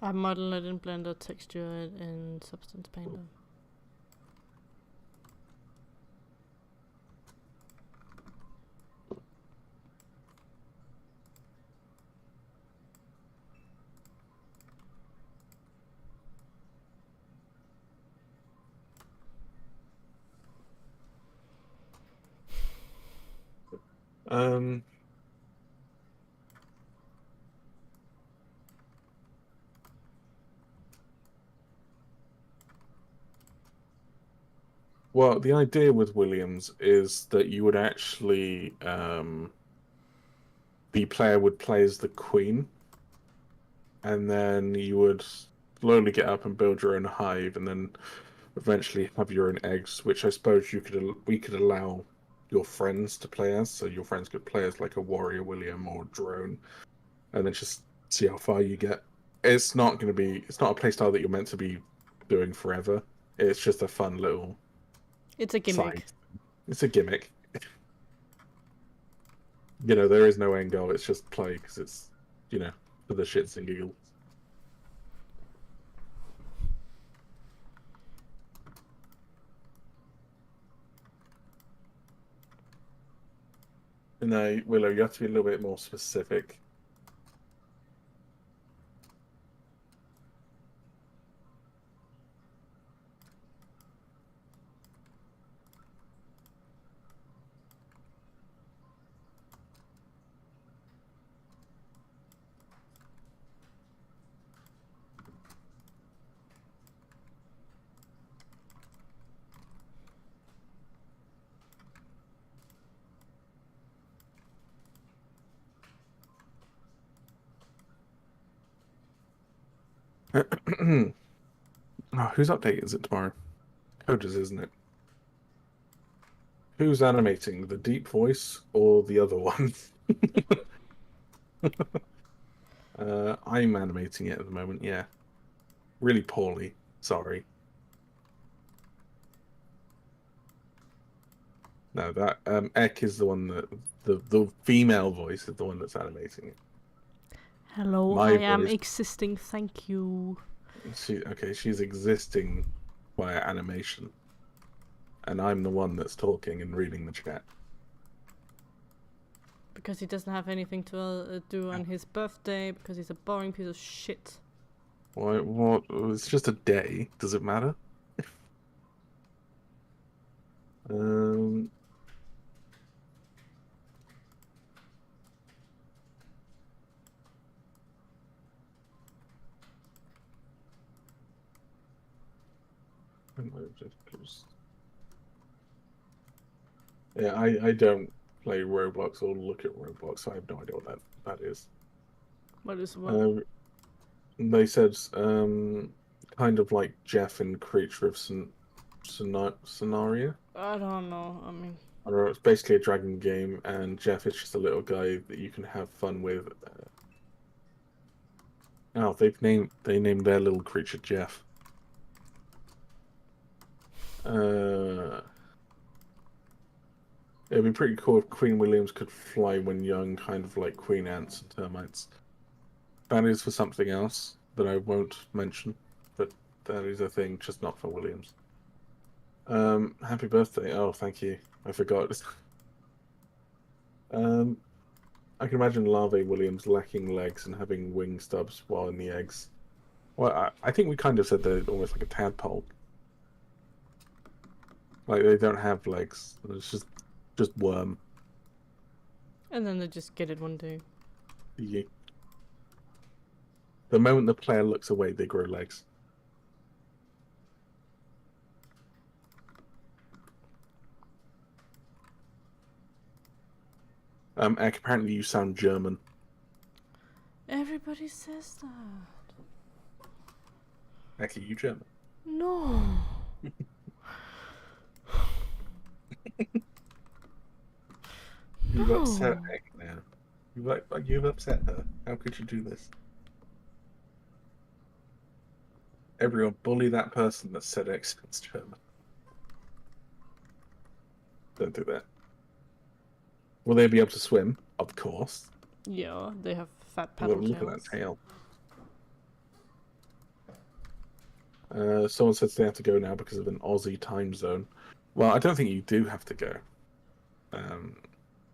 I model it in Blender, texture it in Substance Painter. Well, the idea with Williams is that you would actually, the player would play as the queen, and then you would slowly get up and build your own hive, and then eventually have your own eggs, which I suppose we could allow your friends to play as. So your friends could play as like a warrior William or drone, and then just see how far you get. It's not a playstyle that you're meant to be doing forever. It's just a fun little. It's a gimmick. Side. It's a gimmick. There is no end goal. It's just play because it's, for the shits and giggles. No, Willow, you have to be a little bit more specific. Whose update is it tomorrow? Coda's, isn't it? Who's animating, the deep voice or the other one? I'm animating it at the moment, yeah. Really poorly, sorry. No, that Ek is the one that the female voice is the one that's animating it. Hello, I am existing, thank you. She's existing via animation. And I'm the one that's talking and reading the chat. Because he doesn't have anything to do on his birthday, because he's a boring piece of shit. Why? What? It's just a day. Does it matter? Yeah, I don't play Roblox or look at Roblox, so I have no idea what that is. What is what? They said kind of like Jeff in Creature of Scenario. I don't know. I mean, I don't know, it's basically a dragon game, and Jeff is just a little guy that you can have fun with. They named their little creature Jeff. It'd be pretty cool if Queen Williams could fly when young, kind of like Queen Ants and termites. That is for something else that I won't mention, but that is a thing, just not for Williams. Happy birthday! Oh, thank you. I forgot. I can imagine larvae Williams lacking legs and having wing stubs while in the eggs. Well, I think we kind of said they're almost like a tadpole. Like they don't have legs. It's just worm. and then they just get it one day. Yeah. The moment the player looks away, they grow legs. Ek, apparently you sound German. Everybody says that. Ek, are you German? No. You've upset No. Ek now. You've upset her. How could you do this? Everyone, bully that person that said Ek sounds German. Don't do that. Will they be able to swim? Of course. Yeah, they have fat Well, paddle look at tails. that tail. Someone says they have to go now because of an Aussie time zone. Well, I don't think you do have to go.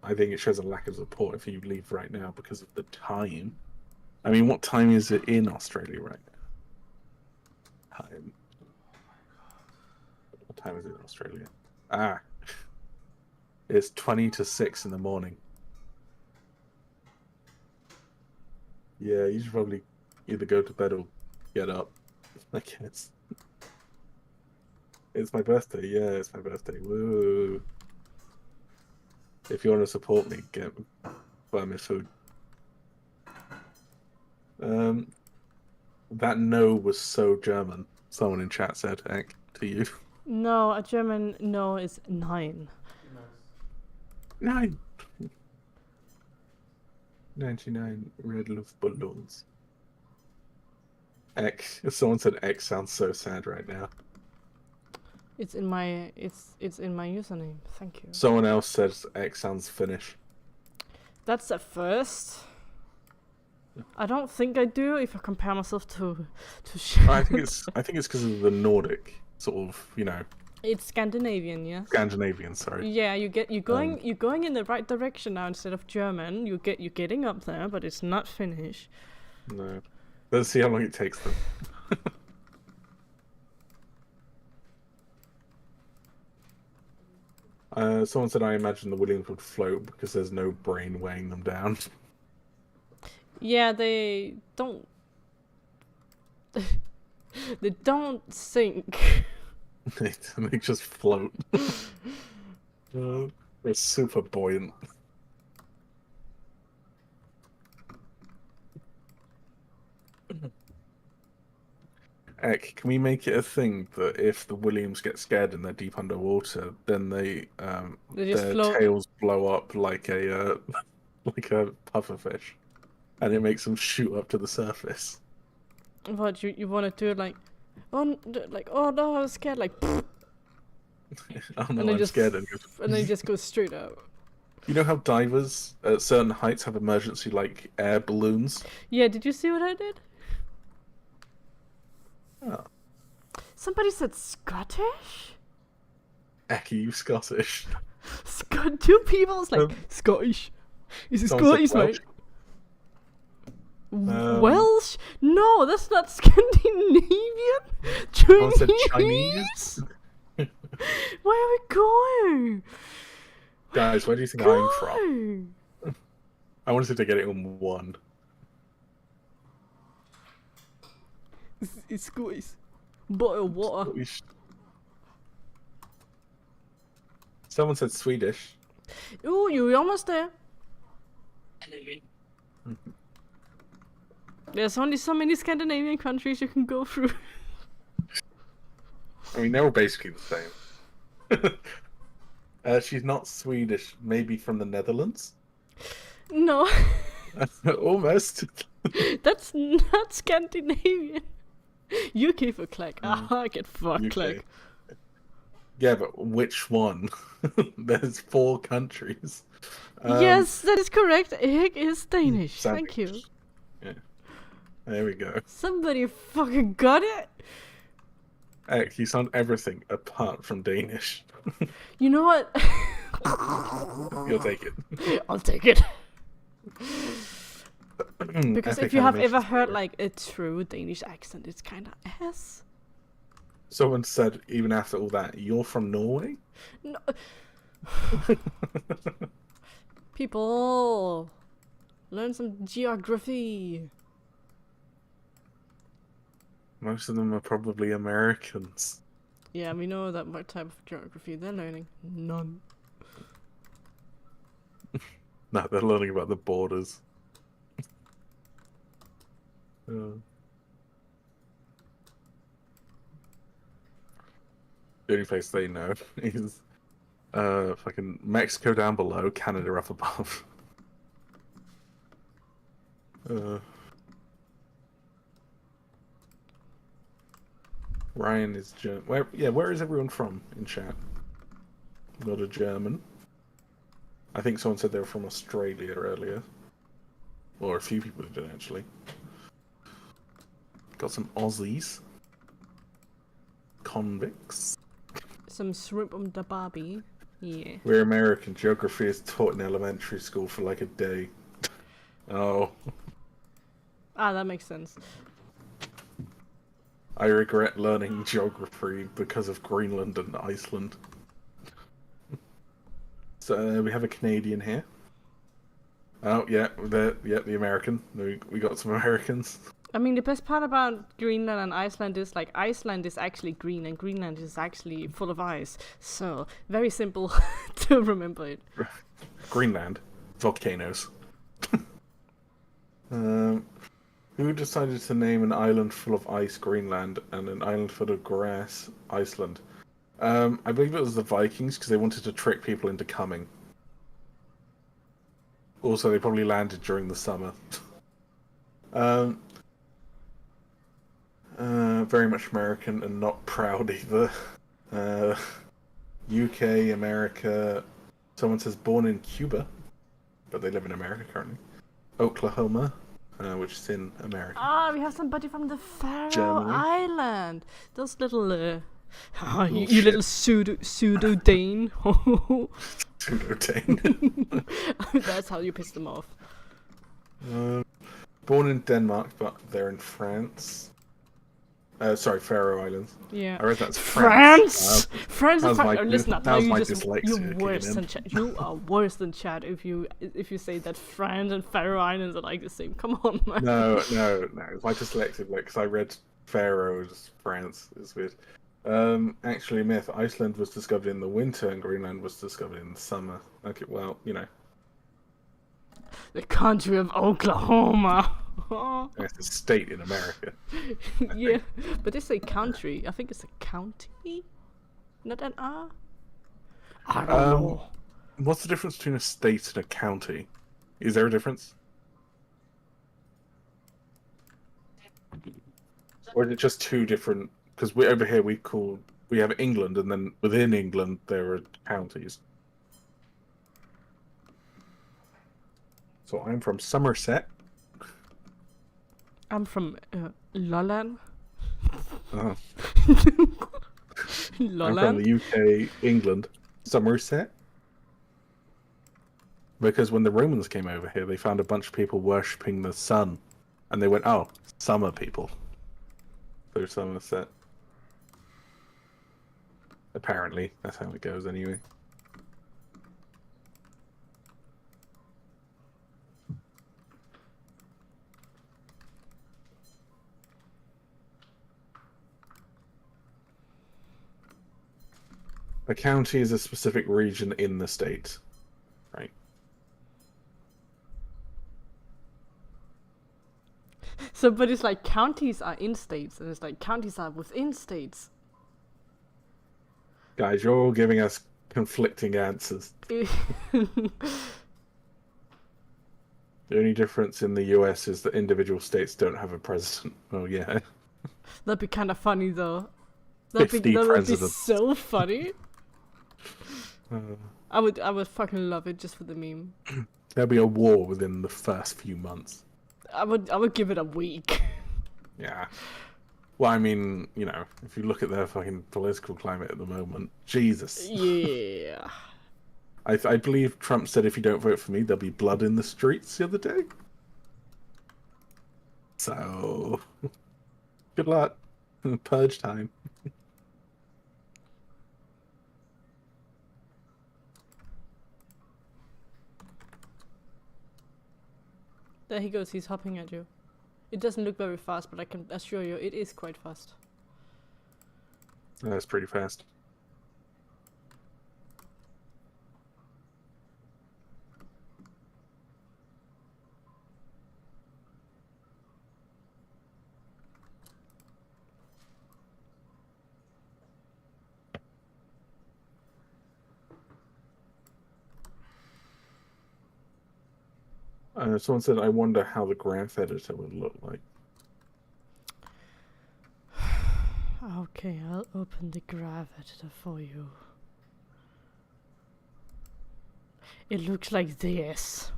I think it shows a lack of support if you leave right now because of the time. I mean, what time is it in Australia right now? Time. What time is it in Australia? Ah. It's 20 to 6 in the morning. Yeah, you should probably either go to bed or get up, I guess. It's my birthday. Yeah, it's my birthday. Woo! If you want to support me, buy me food. That no was so German. Someone in chat said, Ek, to you. No, a German no is 9. 9. 99 red Luftballons. Ek. Someone said Ek sounds so sad right now. It's in my username. Thank you. Someone else says Ek sounds Finnish. That's a first. I don't think I do if I compare myself to I think it's because of the Nordic sort of, It's Scandinavian, yes. Scandinavian. Sorry. Yeah, you're going in the right direction now instead of German. You're getting up there, but it's not Finnish. No. Let's see how long it takes them. Someone said, I imagine the Williams would float because there's no brain weighing them down. Yeah, they don't. They don't sink. They just float. They're super buoyant. Ek, can we make it a thing that if the Williams get scared and they're deep underwater, then They just their float. tails blow up like a pufferfish, and it makes them shoot up to the surface? What you want to do? Like oh no, I was scared. Like, Oh and no, they I'm just scared. and they just go straight up. You know how divers at certain heights have emergency air balloons? Yeah, did you see what I did? Oh. Somebody said Scottish. Ek, are you Scottish? Two people was like Um, Scottish. Is it Someone said Scottish, mate? Welsh. Welsh? No, that's not Scandinavian. Someone said Chinese. Chinese. Where are we going? Guys, where do you think I'm from? I wanted to get it on one. It's Scottish. Bottle of water. Someone said Swedish. Ooh, you're almost there. There's only so many Scandinavian countries you can go through. I mean, they're all basically the same. She's not Swedish, maybe from the Netherlands? No, Almost. that's not Scandinavian. UK for click. Ah, get fucked, UK. click. Yeah, but which one? There's 4 countries. Yes, that is correct. Egg is Danish. Sandwich. Thank you. Yeah. There we go. Somebody fucking got it. Ek, you sound everything apart from Danish. You know what? You'll take it. I'll take it. Because Epic if you have animation ever heard story. like a true Danish accent, it's kind of ass. Someone said, even after all that, you're from Norway? No. People, learn some geography. Most of them are probably Americans. Yeah, we know that what type of geography they're learning. None. No, they're learning about the borders. The only place they know is fucking Mexico down below, Canada up above. Ryan is German. Where is everyone from in chat? Not a German. I think someone said they were from Australia earlier. Or a few people did actually. Got some Aussies. Convicts. Some shrimp on the barbie. Yeah. We're American. Geography is taught in elementary school for like a day. Oh. Ah, that makes sense. I regret learning geography because of Greenland and Iceland. So we have a Canadian here. Oh yeah, the American. We got some Americans. I mean, the best part about Greenland and Iceland is like Iceland is actually green and Greenland is actually full of ice. So very simple to remember it. Greenland, volcanoes. Who decided to name an island full of ice Greenland and an island full of grass Iceland? I believe it was the Vikings because they wanted to trick people into coming. Also, they probably landed during the summer. Very much American and not proud either. UK, America. Someone says born in Cuba, but they live in America currently. Oklahoma, which is in America. Ah, we have somebody from the Faroe Germany. Island. Those little, you shit. little pseudo Dane. Pseudo-Dane. That's how you piss them off. Born in Denmark, but they're in France. Sorry, Faroe Islands. Yeah. I read that's France. France. How's my- Listen up. Now how's you my just dyslexia you're kicking worse in? than Chad. You are worse than Chad if you say that France and Faroe Islands are like the same. Come on, man. No. It's my dyslexic, like, because I read Faroe as France. It's weird. Actually, myth. Iceland was discovered in the winter, and Greenland was discovered in the summer. Okay, well, you know, The country of Oklahoma. it's a state in America. Yeah, but they say country. I think it's a county, not an R. I don't know. What's the difference between a state and a county? Is there a difference? Or is it just two different? Because over here we have England, and then within England there are counties. So I'm from Somerset. I'm from Lolland. Oh. I'm Lolland. from the UK, England, Somerset. Because when the Romans came over here, they found a bunch of people worshipping the sun, and they went, "Oh, summer people." So Somerset. Apparently, that's how it goes, anyway. A county is a specific region in the state, right? So, but it's like counties are in states, and it's like counties are within states. Guys, you're all giving us conflicting answers. The only difference in the US is that individual states don't have a president. Oh yeah. That'd be kind of funny, though. 50 that would be presidents. so funny. I would fucking love it just for the meme. There'll be a war within the first few months. I would give it a week. Yeah. Well, I mean, you know, if you look at their fucking political climate at the moment, Jesus. Yeah. I believe Trump said if you don't vote for me, there'll be blood in the streets the other day. So, good luck. Purge time. There he goes, he's hopping at you. It doesn't look very fast, but I can assure you it is quite fast. That's pretty fast. Someone said, I wonder how the graph editor would look like. Okay, I'll open the graph editor for you. It looks like this.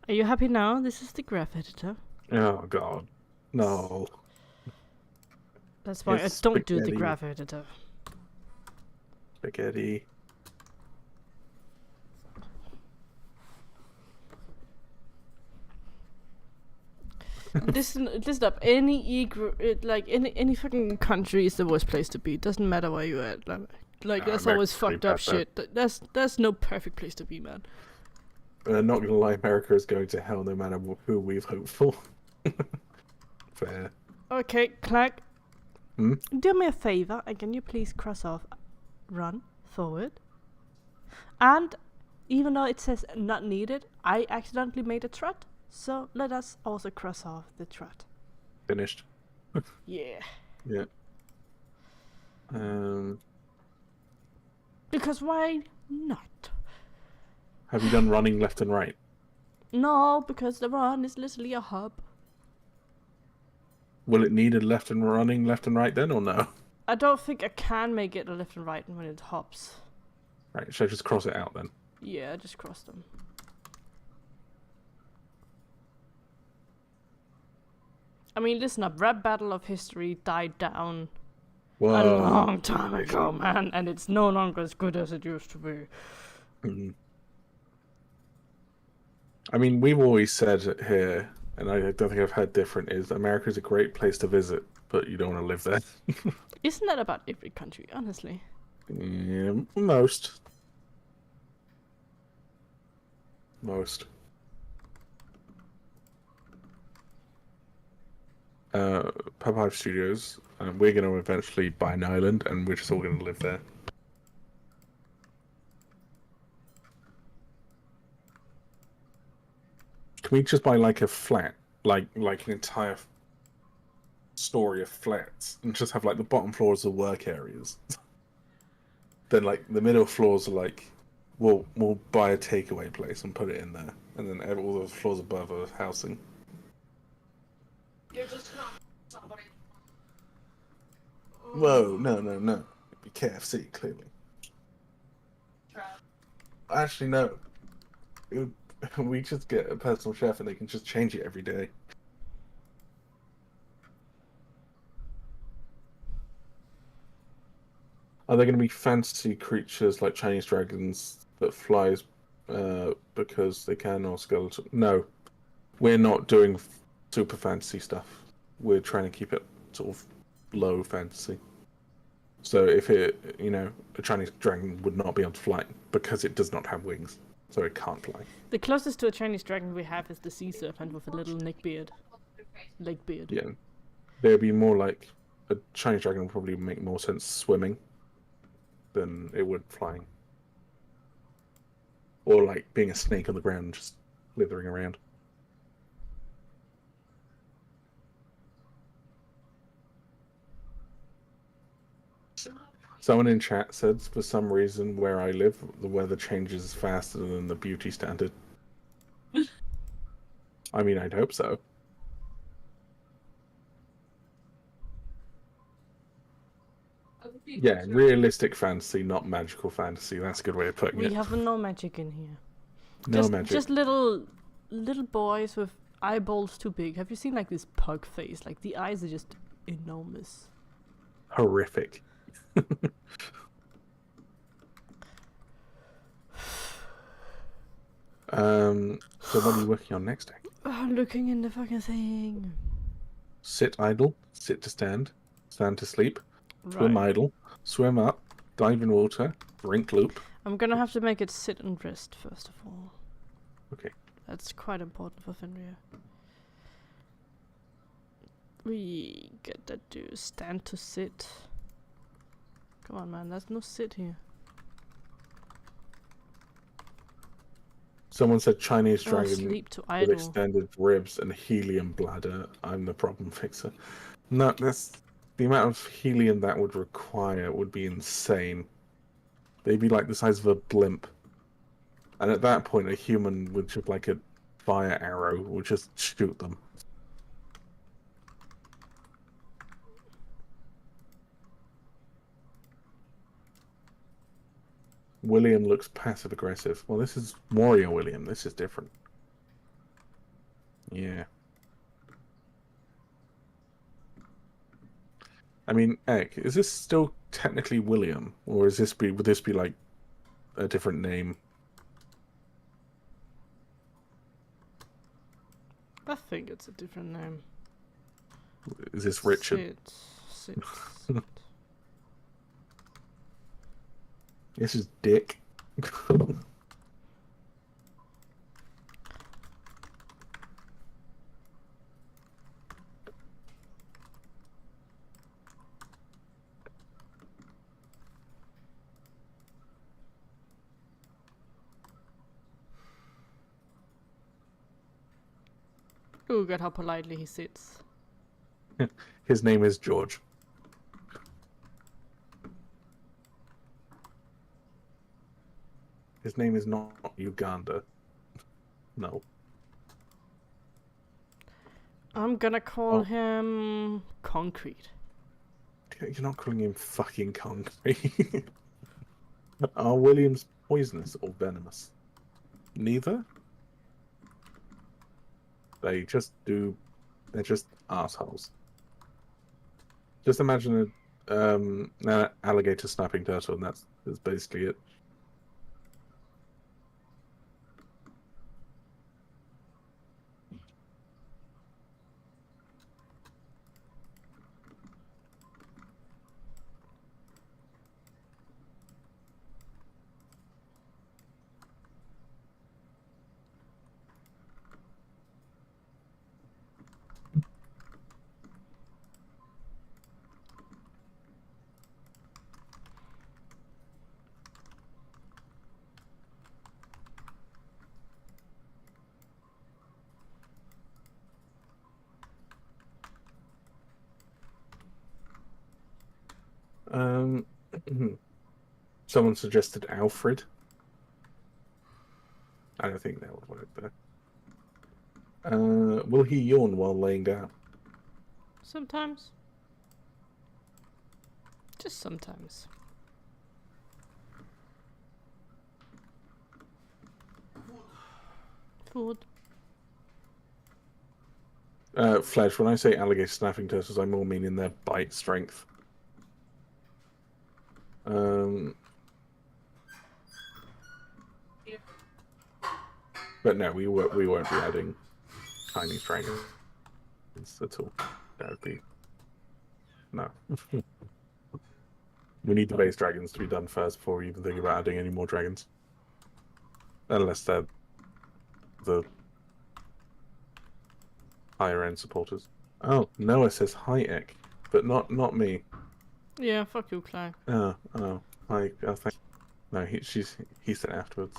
Are you happy now? This is the graph editor. Oh god. No. That's why It's I don't do the spaghetti. graph editor. Spaghetti. Listen up. Any like any fucking country is the worst place to be. Doesn't matter where you at. Like that's always America's pretty fucked up bad, though. shit. That's no perfect place to be, man. Not gonna lie, America is going to hell no matter who we've hoped for. Fair. Okay, Clark. Hmm? Do me a favor, and can you please cross off run forward? And even though it says not needed, I accidentally made a trot. So let us also cross off the trot. Finished. Yeah. Yeah. Because why not? Have you done running left and right? No, because the run is literally a hub. Will it need a left and right then, or no? I don't think I can make it a left and right when it hops. Right, should I just cross it out then? Yeah, I just crossed them. I mean, listen up. Rap Battle of History died down a Whoa. long time ago, man, and it's no longer as good as it used to be. Mhm. I mean, we've always said it here, and I don't think I've heard different, is America's a great place to visit, but you don't want to live there. Isn't that about every country, honestly? Yeah, most. Pub Hive Studios, we're going to eventually buy an island, and we're just all going to live there. Can we just buy like a flat, like an entire story of flats, and just have like the bottom floors are work areas? Then like the middle floors are like, we'll buy a takeaway place and put it in there, and then all the floors above are housing. You're just not somebody. Whoa, no. It'd be KFC, clearly. Trav. Actually, no. We just get a personal chef and they can just change it every day. Are there going to be fantasy creatures like Chinese dragons that flies because they can, or skeleton? No. We're not doing super fantasy stuff. We're trying to keep it sort of low fantasy. So if it, a Chinese dragon would not be able to fly because it does not have wings. So it can't fly. The closest to a Chinese dragon we have is the sea serpent with a little neck beard. Leg beard. Yeah. There'd be more like a Chinese dragon would probably make more sense swimming than it would flying. Or like being a snake on the ground, just slithering around. Someone in chat said, for some reason, where I live, the weather changes faster than the beauty standard. I mean, I'd hope so. Yeah, realistic fantasy, not magical fantasy. That's a good way of putting it. We have no magic in here. No magic. Just little boys with eyeballs too big. Have you seen like this pug face? Like the eyes are just enormous. Horrific. So what are you working on next? I'm looking in the fucking thing. Sit idle, sit to stand, stand to sleep, swim Right. idle, swim up, dive in water, drink loop. I'm gonna have to make it sit and rest first of all. Okay. That's quite important for Fenrir. We get that do stand to sit. Come on, man. There's no sit here. Someone said Chinese Oh, dragon sleep to with idle. extended ribs and helium bladder. I'm the problem fixer. No, that's the amount of helium that would require would be insane. They'd be like the size of a blimp. And at that point, a human would just like a fire arrow would just shoot them. William looks passive aggressive. Well, this is Warrior William. This is different. Yeah. I mean, Ek, is this still technically William, or is this would this be like a different name? I think it's a different name. Is this Richard? Sit. This is Dick. Look at how politely he sits. His name is George. His name is not Uganda. No. I'm gonna call him Concrete. You're not calling him fucking concrete. Are Williams poisonous or venomous? Neither. They just do. They're just assholes. Just imagine an alligator snapping turtle, and that's basically it. Someone suggested Alfred. I don't think that would work there. Will he yawn while laying down? Sometimes. Just sometimes. Food. Fledge, when I say alligator snapping turtles, I more mean in their bite strength. But no, we won't be adding Chinese dragons at all. That would be no. We need the base dragons to be done first before we even think about adding any more dragons. Unless they're the higher end supporters. Oh, Noah says hi, Ek, but not me. Yeah, fuck you, Clark. Oh, hi. Oh, thank. No, he said afterwards.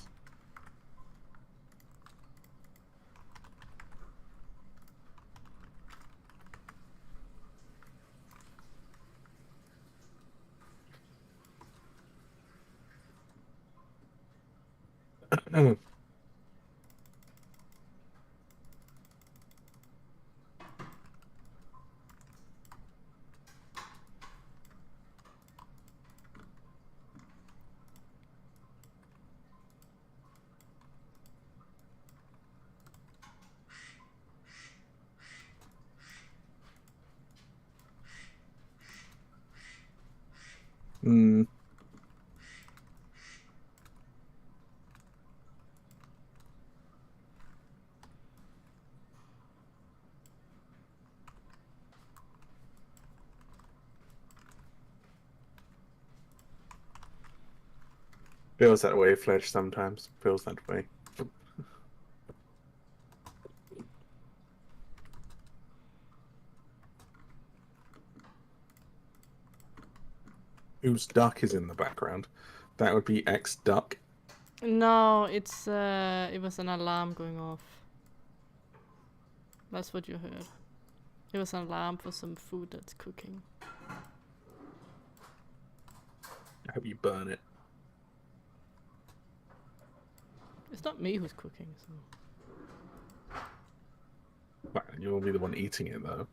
Feels that way, Fledge, sometimes. Feels that way. Whose duck is in the background? That would be X Duck. No, it's it was an alarm going off. That's what you heard. It was an alarm for some food that's cooking. I hope you burn it. It's not me who's cooking, so. Well, you'll be the one eating it, though.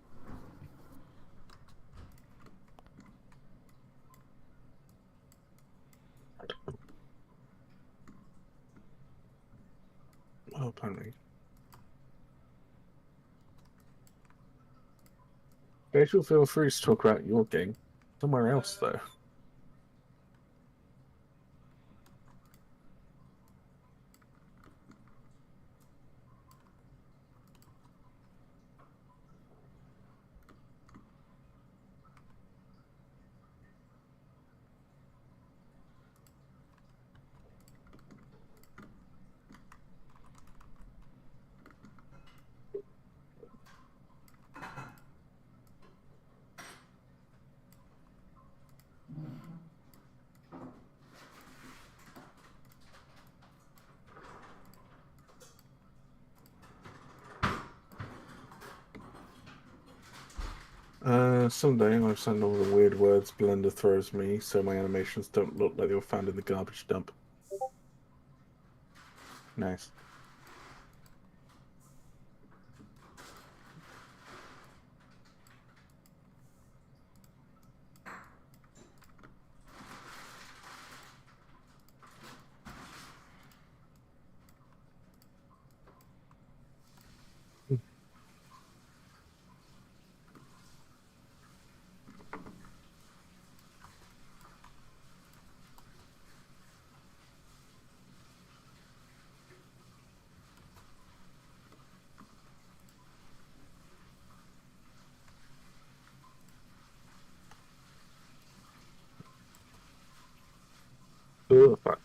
Oh, apparently. Rachel, feel free to talk about your game. Somewhere else, though. Someday I've sent all the weird words Blender throws me so my animations don't look like they were found in the garbage dump. Nice. Oh, fuck.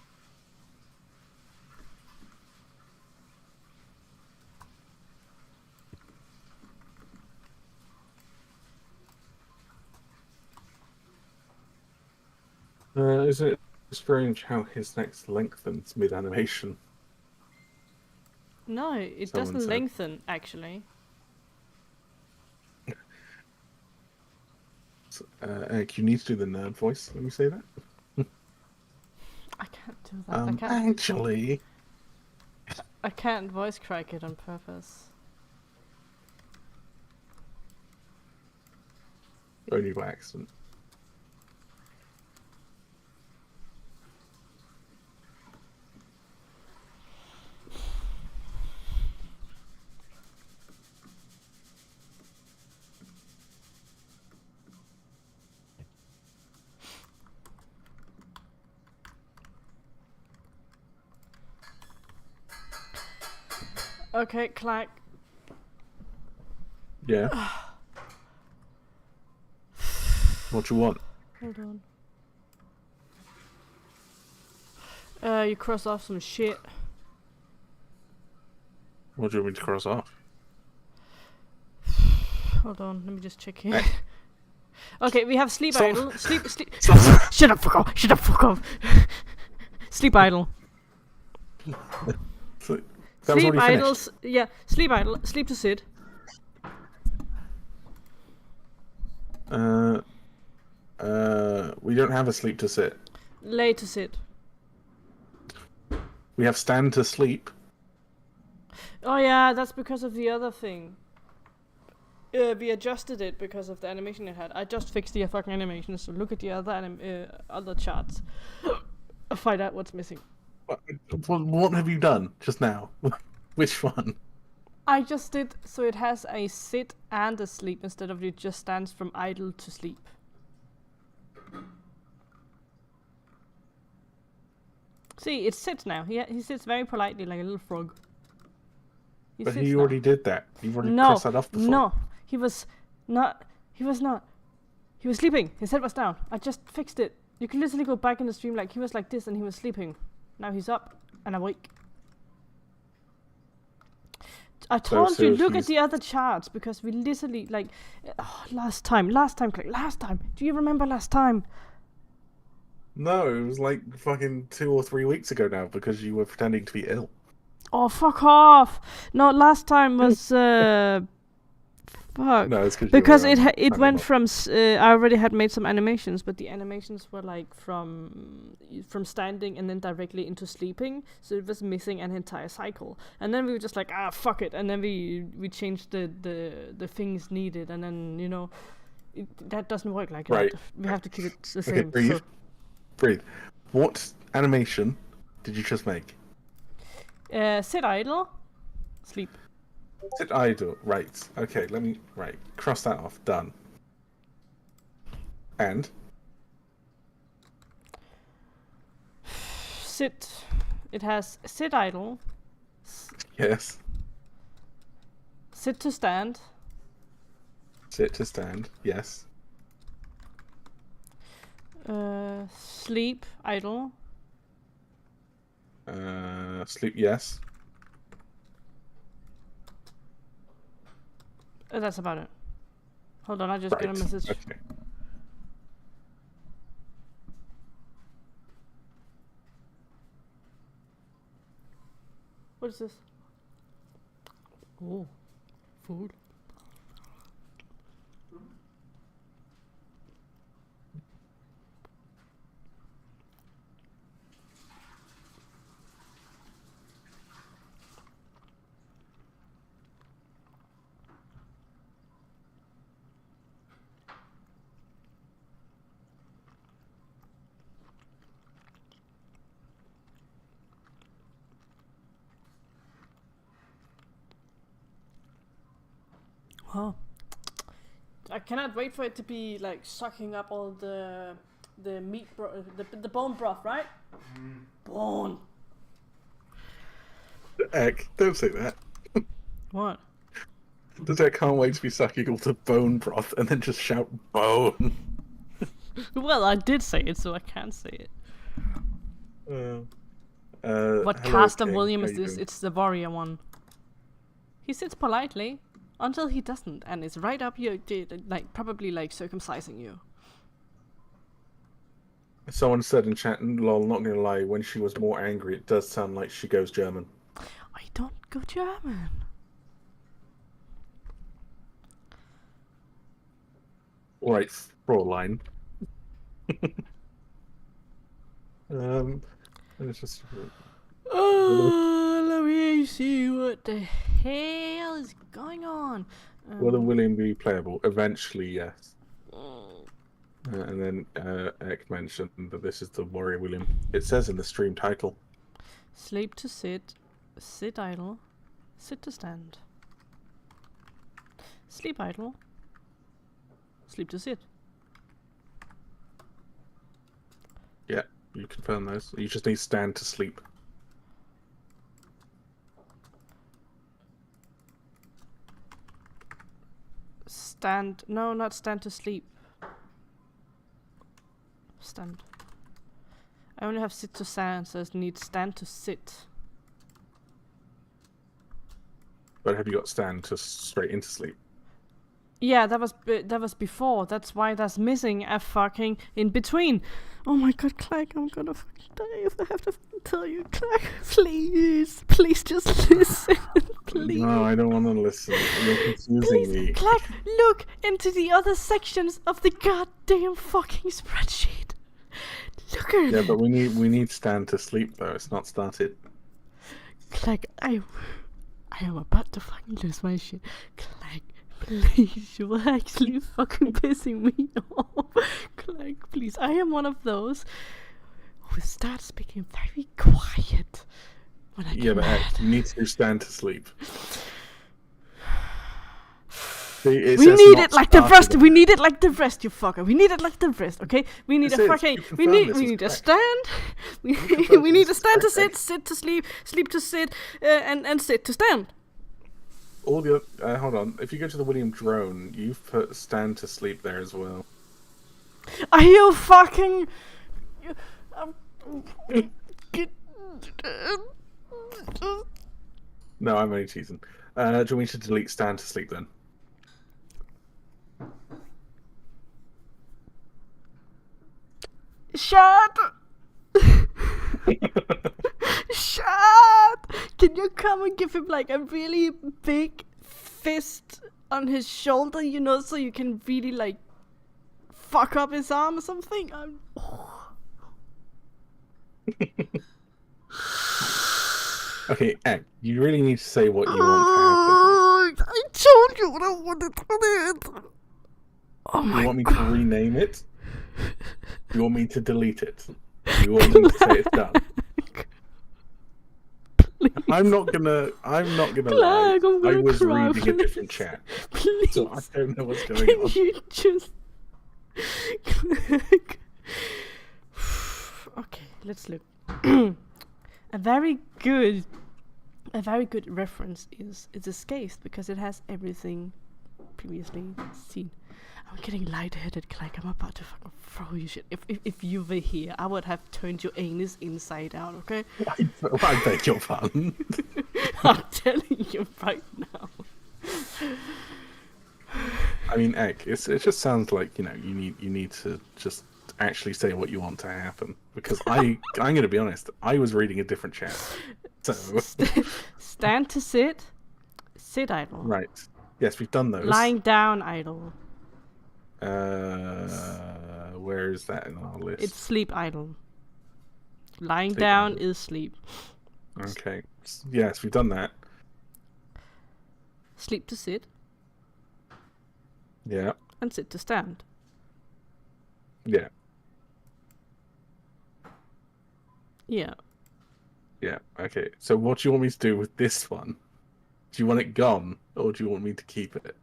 Isn't it strange how his neck lengthens mid-animation? No, it Someone doesn't said. lengthen, actually. Eric, you need to do the nerd voice. Let me say that. I can't do that. I can't. Actually... I can't voice crack it on purpose. Only by accident. Okay, clack. Yeah. What do you want? Hold on. You cross off some shit. What do you want me to cross off? Hold on, let me just check here. Okay, we have sleep Stop. idle. Sleep. Stop. Shut up, fuck off. Shut up, fuck off. Sleep idle. That was Sleep already idle. finished. Yeah, sleep idle. Sleep to sit. We don't have a sleep to sit. Lay to sit. We have stand to sleep. Oh yeah, that's because of the other thing. We adjusted it because of the animation it had. I just fixed the fucking animation, so look at the other charts. Find out what's missing. What have you done just now? Which one? I just did so it has a sit and a sleep instead of it just stands from idle to sleep. See, it sits now. He sits very politely like a little frog. But sits he now. already did that. You've already No, crossed that off before. no, he was not. He was sleeping. His head was down. I just fixed it. You can literally go back in the stream like he was like this and he was sleeping. Now he's up and awake. I told you, look at the other charts because we literally like last time. Do you remember last time? No, it was like fucking 2 or 3 weeks ago now because you were pretending to be ill. Oh, fuck off! No, last time was fuck. No, it's Because you were, it hanging went up. from I already had made some animations, but the animations were like from standing and then directly into sleeping, so it was missing an entire cycle. And then we were just like, fuck it, and then we changed the things needed, and then that doesn't work like Right. that. We have to keep it the Okay, same. breathe. So, Breathe. What animation did you just make? sit idle, sleep. Sit idle. Right. Okay, cross that off. Done. And? Sit. It has sit idle, Yes. sit to stand, Sit to stand. Yes. sleep idle, Sleep. Yes. that's about it. Hold on, I just got a message. Okay. What is this? Oh, food. Wow. I cannot wait for it to be like sucking up all the meat the bone broth, right? Bone. Egg. Don't say that. What? I can't wait to be sucking all the bone broth and then just shout bone. Well, I did say it, so I can't say it. What Hello, cast of King. William How is you this? doing? It's the warrior one. He sits politely until he doesn't, and is right up your like probably like circumcising you. Someone said in chat, lol, not gonna lie, when she was more angry, it does sound like she goes German. I don't go German. Right, Fräulein. Let's just... Oh, let me see what the hell is going on. Will the William be playable? Eventually, yes. And then Ek mentioned that this is the Warrior William. It says in the stream title. Sleep to sit, sit idle, sit to stand. Sleep idle, sleep to sit. Yeah, you confirm those. You just need stand to sleep. Stand, no, not stand to sleep. Stand. I only have sit to stand, so I need stand to sit. But have you got stand to straight into sleep? Yeah, that was before. That's why that's missing a fucking in between. Oh my god, Clark, I'm gonna fucking die if I have to fucking tell you, Clark. Please, please just listen, please. No, I don't want to listen. You're confusing Please, me. Clark, look into the other sections of the goddamn fucking spreadsheet. Look at Yeah, it. but we need stand to sleep though. It's not started. Clark, I am about to fucking lose my shit. Clark, please, you're actually fucking pissing me off. Clark, please, I am one of those who starts speaking very quiet when I Yeah, get but mad. Ek, you need to stand to sleep. See, We says need not it like the started. rest. We need it like the rest, you fucker. We need it like the rest, okay? We need This a is- fucking. you We confirm need. this We is need a correct. stand. We confirm we need this a is stand to correct, sit, sit to sleep, sleep to sit, and sit to stand. All the hold on. If you go to the William drone, you've put stand to sleep there as well. Are you fucking? No, I'm only teasing. Do you want me to delete stand to sleep then? Shut! Shut! Can you come and give him like a really big fist on his shoulder, you know, so you can really like fuck up his arm or something? Okay, Egg, you really need to say what you want to happen. I told you what I wanted to do. Oh my You want me God. to rename it? You want me to delete it? You want me to say it's done? Please. I'm not gonna lie. Clag, I'm I gonna was cry, reading a different please. chat, Please. so I don't know what's going Can on. you just... Clag. Okay, let's look. A very good reference is it's Escaped because it has everything previously seen. I'm getting lightheaded, Clag. I'm about to fucking throw you shit. If you were here, I would have turned your anus inside out, okay? I beg your pardon. I'm telling you right now. I mean, Egg, it just sounds like, you know, you need to just actually say what you want to happen. Because I'm going to be honest, I was reading a different chat. So Stand to sit. Sit idle. right, yes, we've done those. Lying down idle. Where is that in our list? It's sleep idle. Lying Sleep down idle. is sleep. Okay. Yes, we've done that. Sleep to sit Yeah. and sit to stand. Yeah. Yeah. Yeah. Okay. So what do you want me to do with this one? Do you want it gone, or do you want me to keep it?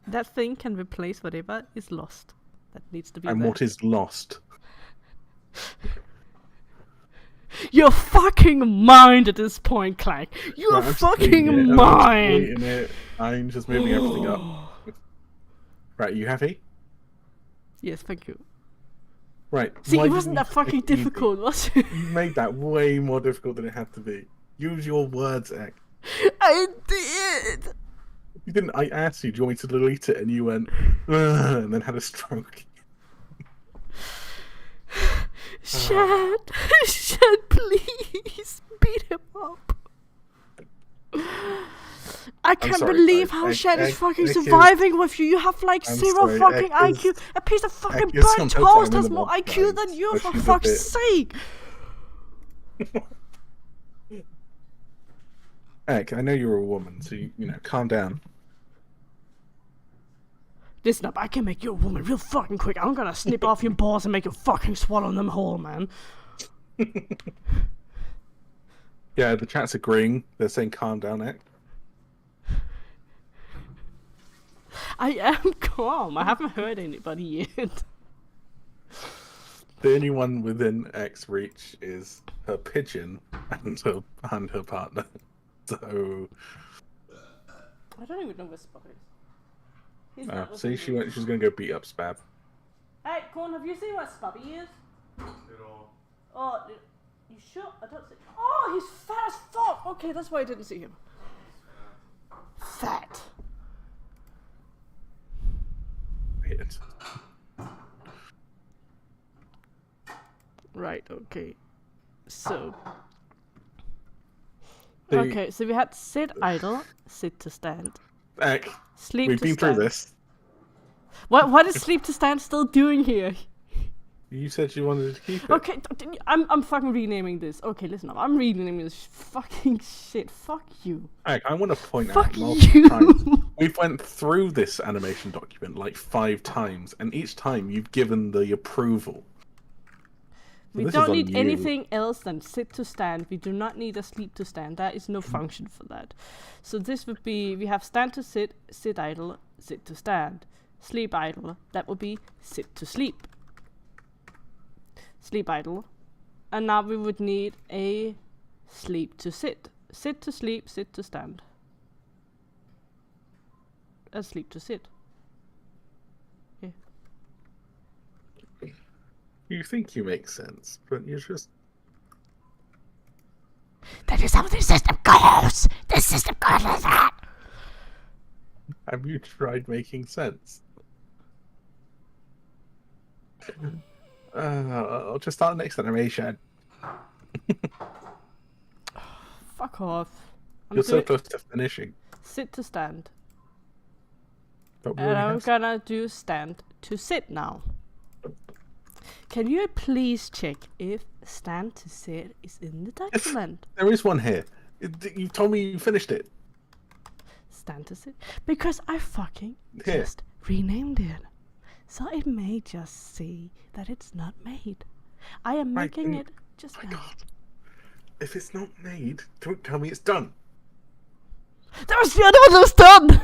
That thing can replace whatever is lost. That needs to be And there. what is lost? Your fucking mind at this point, Clank. Your Right, I'm just reading fucking it, I'm just mind. reading it, I'm just moving everything up. Right, you happy? Yes, thank you. Right. See, why it wasn't didn't that you fucking make it easy? difficult, was it? You made that way more difficult than it had to be. Use your words, Ek. I did. You didn't. I asked you, do you want me to delete it? And you went, "Ugh," and then had a stroke. Shad, Shad, please beat him up. I can't sorry, believe guys. how Egg- Shad is Egg- fucking Egg is- surviving with you. You have like I'm zero sorry, fucking Egg IQ. is- A piece of fucking Egg is burnt sometimes toast I'm has in the more mob, IQ than guys, you, but for she's a fuck's bit- sake. Ek, I know you're a woman, so you know, calm down. Listen up, I can make you a woman real fucking quick. I'm gonna snip off your balls and make you fucking swallow them whole, man. Yeah, the chat's agreeing. They're saying calm down, Ek. I am calm. I haven't hurt anybody yet. The only one within X reach is her pigeon and her partner. So, I don't even know where Spot is. He's not see, looking she's gonna go beat up Spab. Hey, Corn, have you seen what Spubby is? At all. Oh, you sure? I don't see. Oh, he's fat as fuck. Okay, that's why I didn't see him. Fat. Hit. Right. Okay. So. So, Okay, so we had sit idle, sit to stand, Ek, sleep we've to been stand. through this. What is sleep to stand still doing here? You said you wanted to keep it. Okay, I'm fucking renaming this. Okay, listen up. I'm renaming this fucking shit. Fuck you. Ek, I want to point Fuck out multiple you. times. We've went through this animation document like 5 times, and each time you've given the approval. We This is don't on need you. anything else than sit to stand. We do not need a sleep to stand. There is no function for that. So this would be, we have stand to sit, sit idle, sit to stand. Sleep idle, that would be sit to sleep. Sleep idle. And now we would need a sleep to sit. Sit to sleep, sit to stand. A sleep to sit. You think you make sense, but you're just. That is how the system goes! The system goes like that! Have you tried making sense? I'll just start the next animation. Fuck off. I'm You're so doing close to finishing. sit to stand. But we And already I'm have gonna do stand to sit now. Can you please check if stand to sit is in the document? There is one here. You told me you finished it. Stand to sit? Because I fucking Here. just renamed it. So it may just see that it's not made. I am Right, making then- it just My now. God. If it's not made, don't tell me it's done. That was the other one that was done!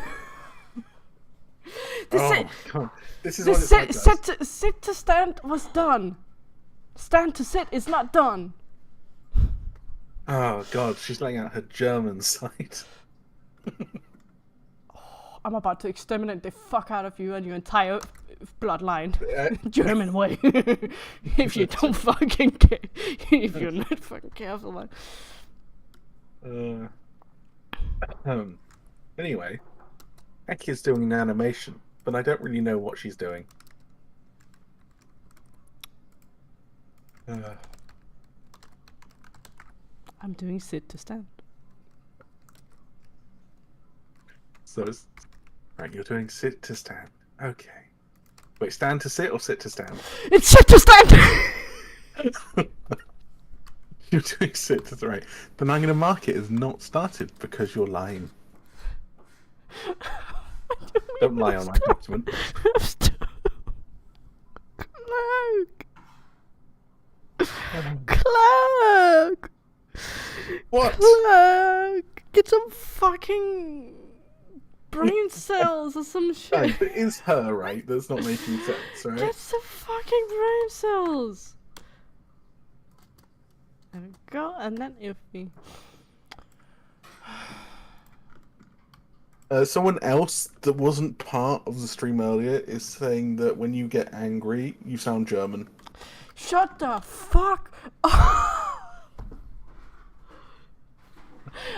The Oh sit, my God. This is the what it's sit, like, guys. sit to stand was done. Stand to sit is not done. Oh God, she's letting out her German side. I'm about to exterminate the fuck out of you and your entire bloodline. Uh, German way. If you don't fucking care. If you're not fucking careful, man. Anyway, Aki's doing an animation, but I don't really know what she's doing. I'm doing sit to stand. So it's right. You're doing sit to stand. Okay. Wait, stand to sit or sit to stand? It's sit to stand! You're doing sit to right. Then I'm going to mark it as not started because you're lying. Don't lie on my document. Clark! What? Clark! Get some fucking brain cells or some Guys, shit. it is her, right? That's not making sense, right? Get some fucking brain cells. There we go, and then if we... Someone else that wasn't part of the stream earlier is saying that when you get angry, you sound German. Shut the fuck up!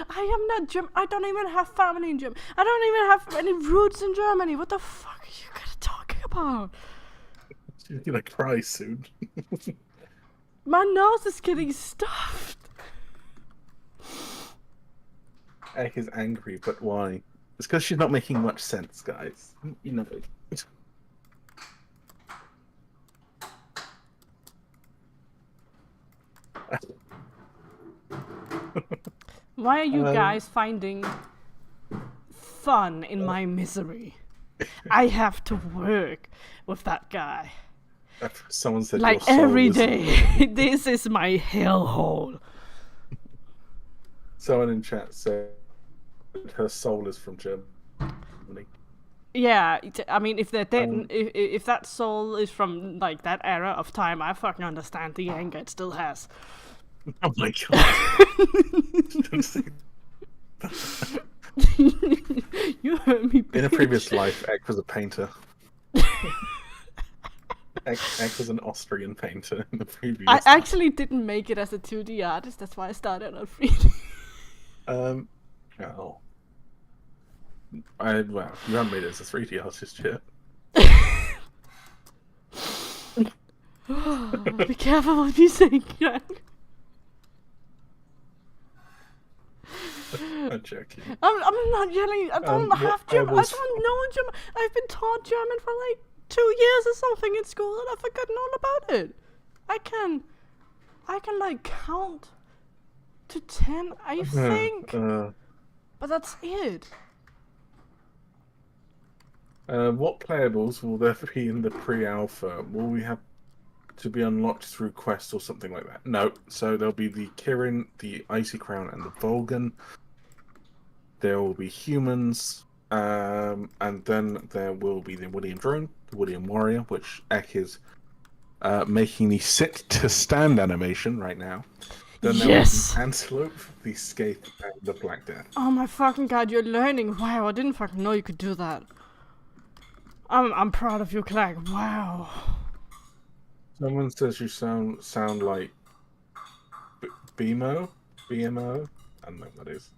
I am not German. I don't even have family in Germany. I don't even have any roots in Germany. What the fuck are you guys talking about? She's gonna cry soon. My nose is getting stuffed. Ek is angry, but why? It's because she's not making much sense, guys. You know. Why are you Um, guys finding fun in my misery? I have to work with that guy. Someone said Like your soul every is- day. This is my hellhole. Someone in chat said her soul is from Germany. Yeah, I mean, if they're dead, if that soul is from like that era of time, I fucking understand the anger it still has. Oh my God! Don't say You heard me. In a bitch. previous life, Ek was a painter. Ek was an Austrian painter in the previous. I actually didn't make it as a 2D artist. That's why I started on 3D. Oh. Well, you haven't made it as a 3D artist yet. Be careful what you say, Jack. I'm joking. I'm not yelling. I don't what have I German. was- I don't know German. I've been taught German for like 2 years or something in school, and I've forgotten all about it. I can like count to 10, I think, but that's it. What playables will there be in the pre-alpha? Will we have to be unlocked through quests or something like that? No. So there'll be the Kirin, the Icy Crown, and the Volgan. There will be humans, and then there will be the William Drone, the William Warrior, which Ek is making the sit to stand animation right now. Then there Yes. will be Antelope, the Scathe, and the Black Death. Oh my fucking god, you're learning. Wow, I didn't fucking know you could do that. I'm proud of you, Clark. Wow. Someone says you sound like BMO? BMO? I don't know what that is.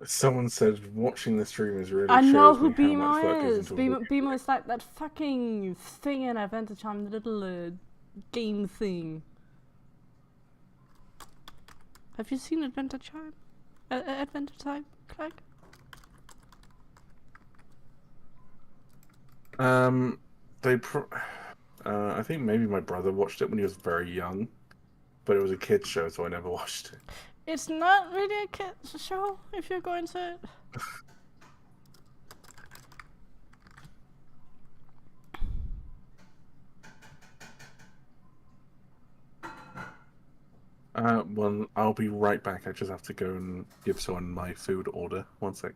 Someone said watching the streamers really I know shows who me how much work BMO goes is. into a video BMO game. is like that fucking thing in Adventure Time, the little game thing. Have you seen Adventure Time? Adventure Time, Craig? I think maybe my brother watched it when he was very young, but it was a kids show, so I never watched it. It's not really a kids show if you're going to it. Well, I'll be right back. I just have to go and give someone my food order. One sec.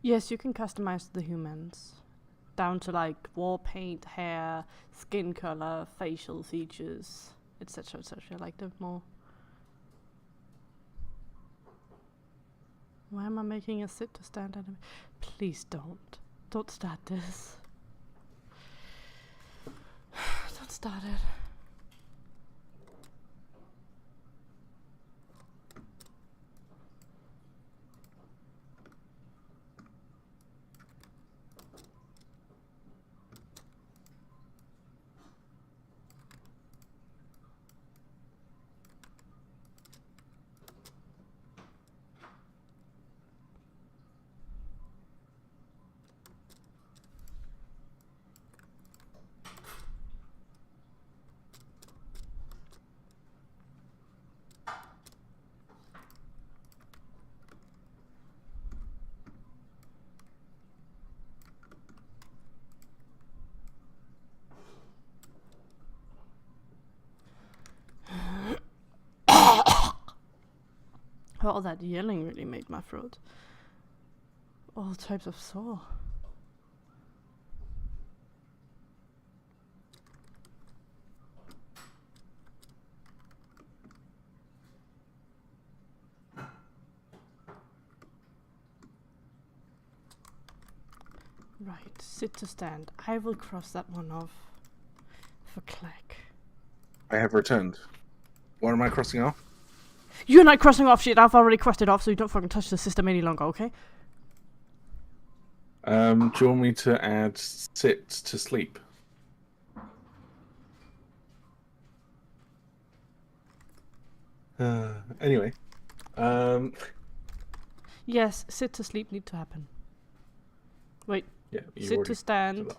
Yes, you can customize the humans. Down to like wall paint, hair, skin color, facial features, etc. etc. Like the more. Why am I making a sit to stand at him? Please don't. Don't start this. Don't start it. All that yelling really made my throat all types of sore. Right, sit to stand. I will cross that one off for Clack. I have returned. What am I crossing off? You're not crossing off shit. I've already crossed it off, so you don't fucking touch the system any longer, okay? Do you want me to add sit to sleep? Anyway. Yes, sit to sleep need to happen. Wait, Yeah, you sit already to stand. did that.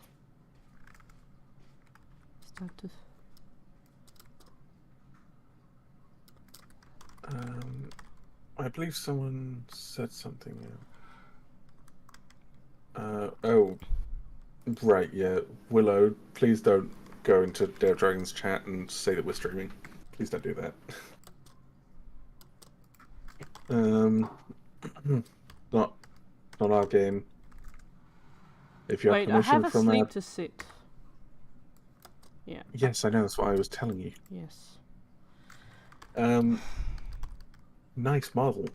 Stand to... I believe someone said something. Oh, right, yeah. Willow, please don't go into Dale Dragon's chat and say that we're streaming. Please don't do that. Not our game. If you have Wait, I permission have a from sleep to sit. Yeah, Yes, I know. That's what I was telling you. yes. Nice model.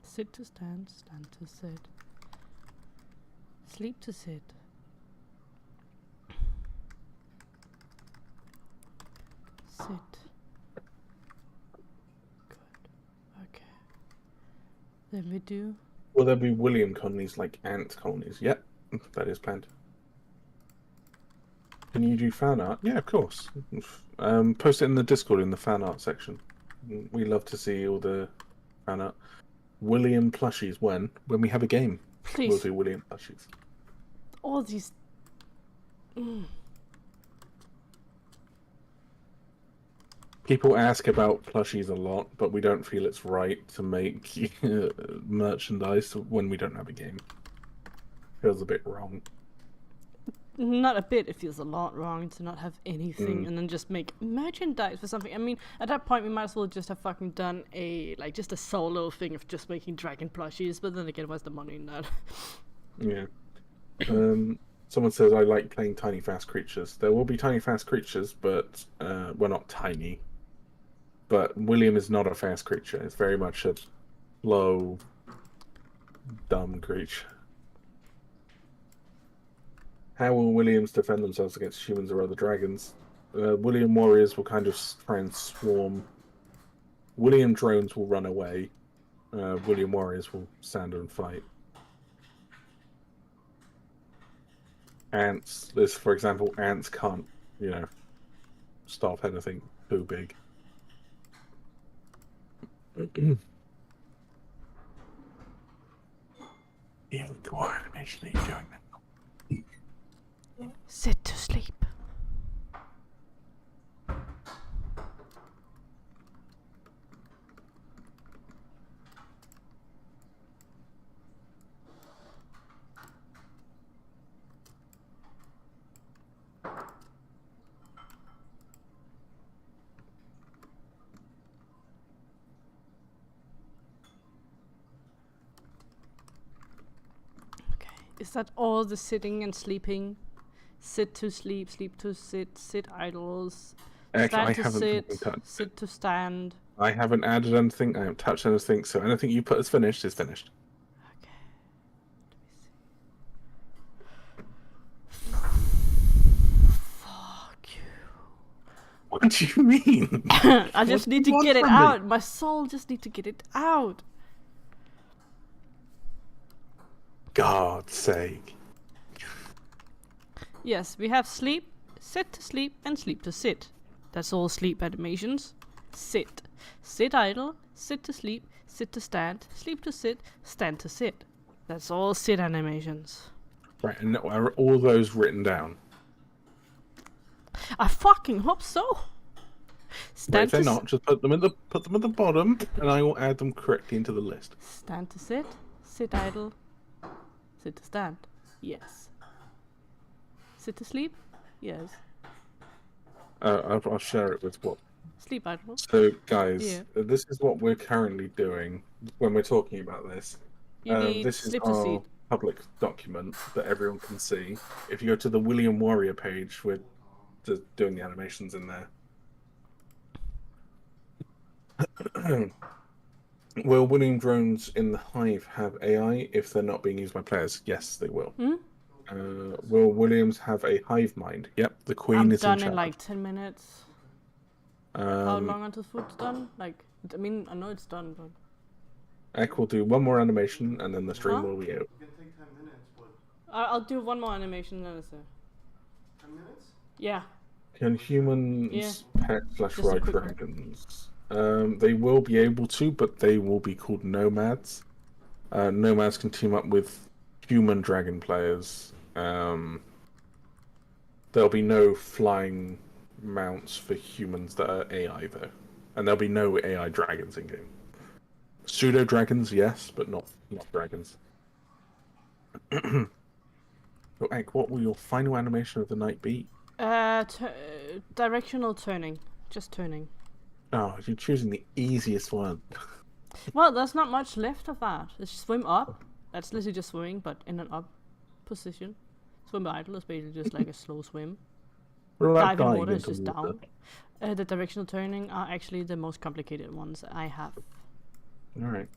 Sit to stand, stand to sit. Sleep to sit. Sit. Good. Okay. Then we do. Will there be William colonies like ant colonies? Yep, that is planned. Can you do fan art? Yeah, of course. Post it in the Discord in the fan art section. We love to see all the fan art. William plushies when we have a game. Please. We'll do William plushies. All these. People ask about plushies a lot, but we don't feel it's right to make merchandise when we don't have a game. Feels a bit wrong. Not a bit. It feels a lot wrong to not have anything and then just make merchandise for something. I mean, at that point, we might as well just have fucking done just a solo thing of just making dragon plushies. But then again, what's the money in that? Yeah. Someone says I like playing tiny fast creatures. There will be tiny fast creatures, but we're not tiny. But William is not a fast creature. It's very much a slow, dumb creature. How will Williams defend themselves against humans or other dragons? William warriors will kind of try and swarm. William drones will run away. William warriors will stand and fight. Ants, this, for example, ants can't, stop anything too big. Yeah, what animation are you doing now? Sit to sleep. Okay, is that all the sitting and sleeping? Sit to sleep, sleep to sit, sit idles, stand to sit, sit to stand. I haven't added anything, I haven't touched anything, so anything you put as finished is finished. Okay. Let me see. Fuck you. What do you mean? I just need to get it out. My soul just need to get it out. God's sake. Yes, we have sleep, sit to sleep, and sleep to sit. That's all sleep animations. Sit. Sit idle, sit to sleep, sit to stand, sleep to sit, stand to sit. That's all sit animations. Right, and are all those written down? I fucking hope so. Right, if they're not, just put them at the bottom, and I will add them correctly into the list. Stand to sit, sit idle, sit to stand. Yes. Sit to sleep? Yes. I'll share it with what. Sleep idle. So, guys, Yeah. This is what we're currently doing when we're talking about this. You need This is sleep to our sit. public document that everyone can see. If you go to the William Warrior page, we're just doing the animations in there. Will William drones in the hive have AI if they're not being used by players? Yes, they will. Hmm? Will Williams have a hive mind? Yep, the queen I'm is done in in charge. like 10 minutes. How long until food's done? Like, I mean, I know it's done, but... Ek will do one more animation and then the stream Huh? will be out. You can take 10 minutes, but I'll do one more animation then it's 10 minutes? Yeah. Can humans pet / Just a ride quick one. dragons? They will be able to, but they will be called nomads. Nomads can team up with human dragon players. There'll be no flying mounts for humans that are AI though, and there'll be no AI dragons in game. Pseudo dragons, yes, but not dragons. So, Ek, what will your final animation of the night be? Directional turning. Just turning. Oh, you're choosing the easiest one. Well, there's not much left of that. It's swim up. That's literally just swimming, but in an up position. Swim idle is basically just like a slow swim. What about Dive in diving water is into just water? down. The directional turning are actually the most complicated ones I have. All right.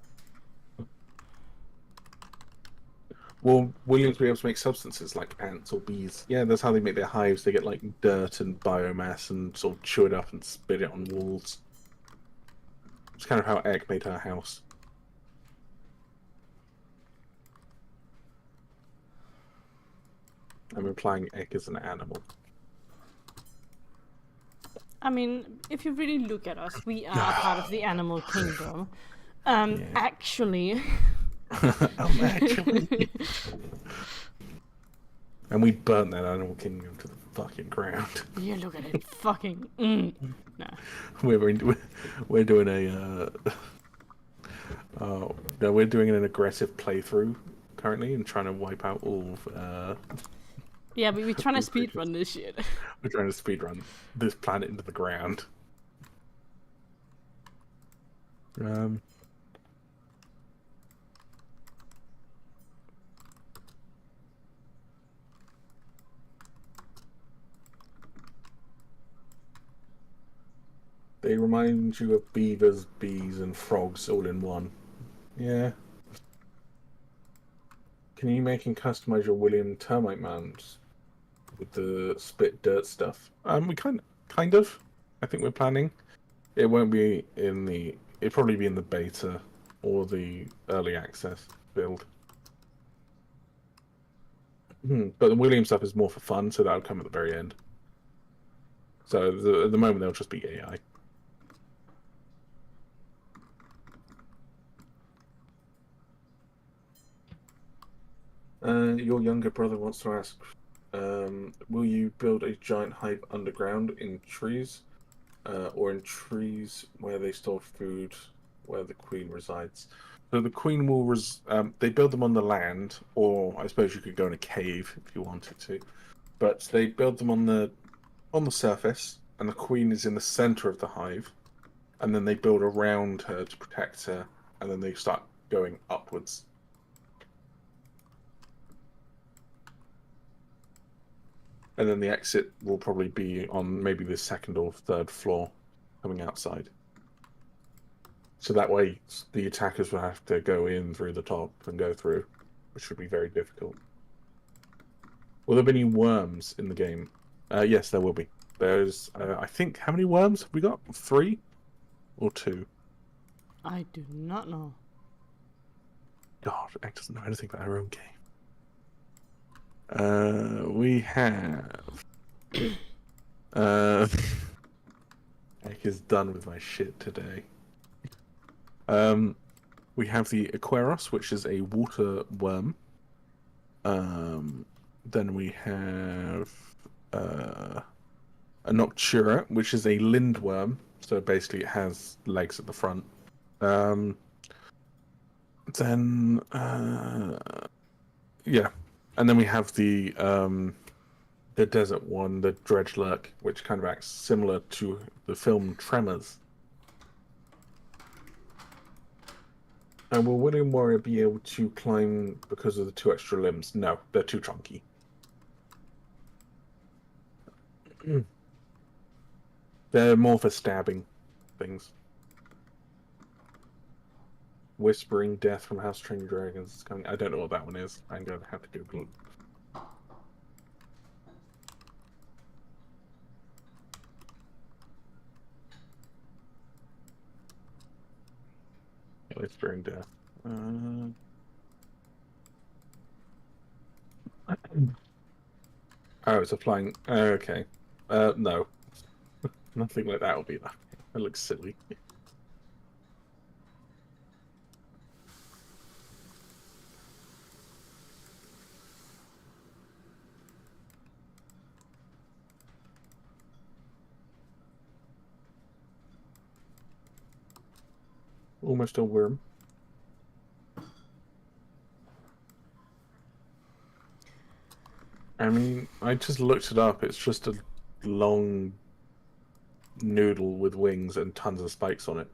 Will Williams be able to make substances like ants or bees? Yeah, that's how they make their hives. They get like dirt and biomass and sort of chew it up and spit it on walls. It's kind of how Egg made her house. I'm implying Egg is an animal. I mean, if you really look at us, we are part of the animal kingdom. Actually... Actually. And we burnt that animal kingdom to the fucking ground. Yeah, look at it. Fucking... Nah. We're doing a no, we're doing an aggressive playthrough currently and trying to wipe out all of Yeah, but we're trying to speedrun this shit. we're trying to speedrun this planet into the ground. They remind you of beavers, bees, and frogs all in one. Yeah. Can you make and customize your William termite mounds with the spit dirt stuff? We kind of. I think we're planning. It won't be in the. It'll probably be in the beta or the early access build. But the William stuff is more for fun, so that'll come at the very end. So at the moment they'll just be AI. Your younger brother wants to ask, will you build a giant hive underground in trees, or in trees where they store food, where the queen resides? So the queen will they build them on the land, or I suppose you could go in a cave if you wanted to, but they build them on the surface, and the queen is in the center of the hive, and then they build around her to protect her, and then they start going upwards. And then the exit will probably be on maybe the second or third floor, coming outside. So that way, the attackers will have to go in through the top and go through, which would be very difficult. Will there be any worms in the game? Yes, there will be. There's, I think, how many worms have we got? 3 or 2? I do not know. God, Egg doesn't know anything about her own game. We have. Egg is done with my shit today. We have the Aquaros, which is a water worm. Then we have a Noctura, which is a lindworm. So basically, it has legs at the front. Yeah, and then we have the desert one, the Dredgelurk, which kind of acts similar to the film Tremors. And will William Warrior be able to climb because of the 2 extra limbs? No, they're too chunky. They're more for stabbing things. Whispering Death from House Trained Dragons is coming. I don't know what that one is. I'm going to have to Google it. Whispering Death. Oh, it's a flying. Okay. No. Nothing like that will be that. That looks silly. Almost a worm. I mean, I just looked it up. It's just a long noodle with wings and tons of spikes on it.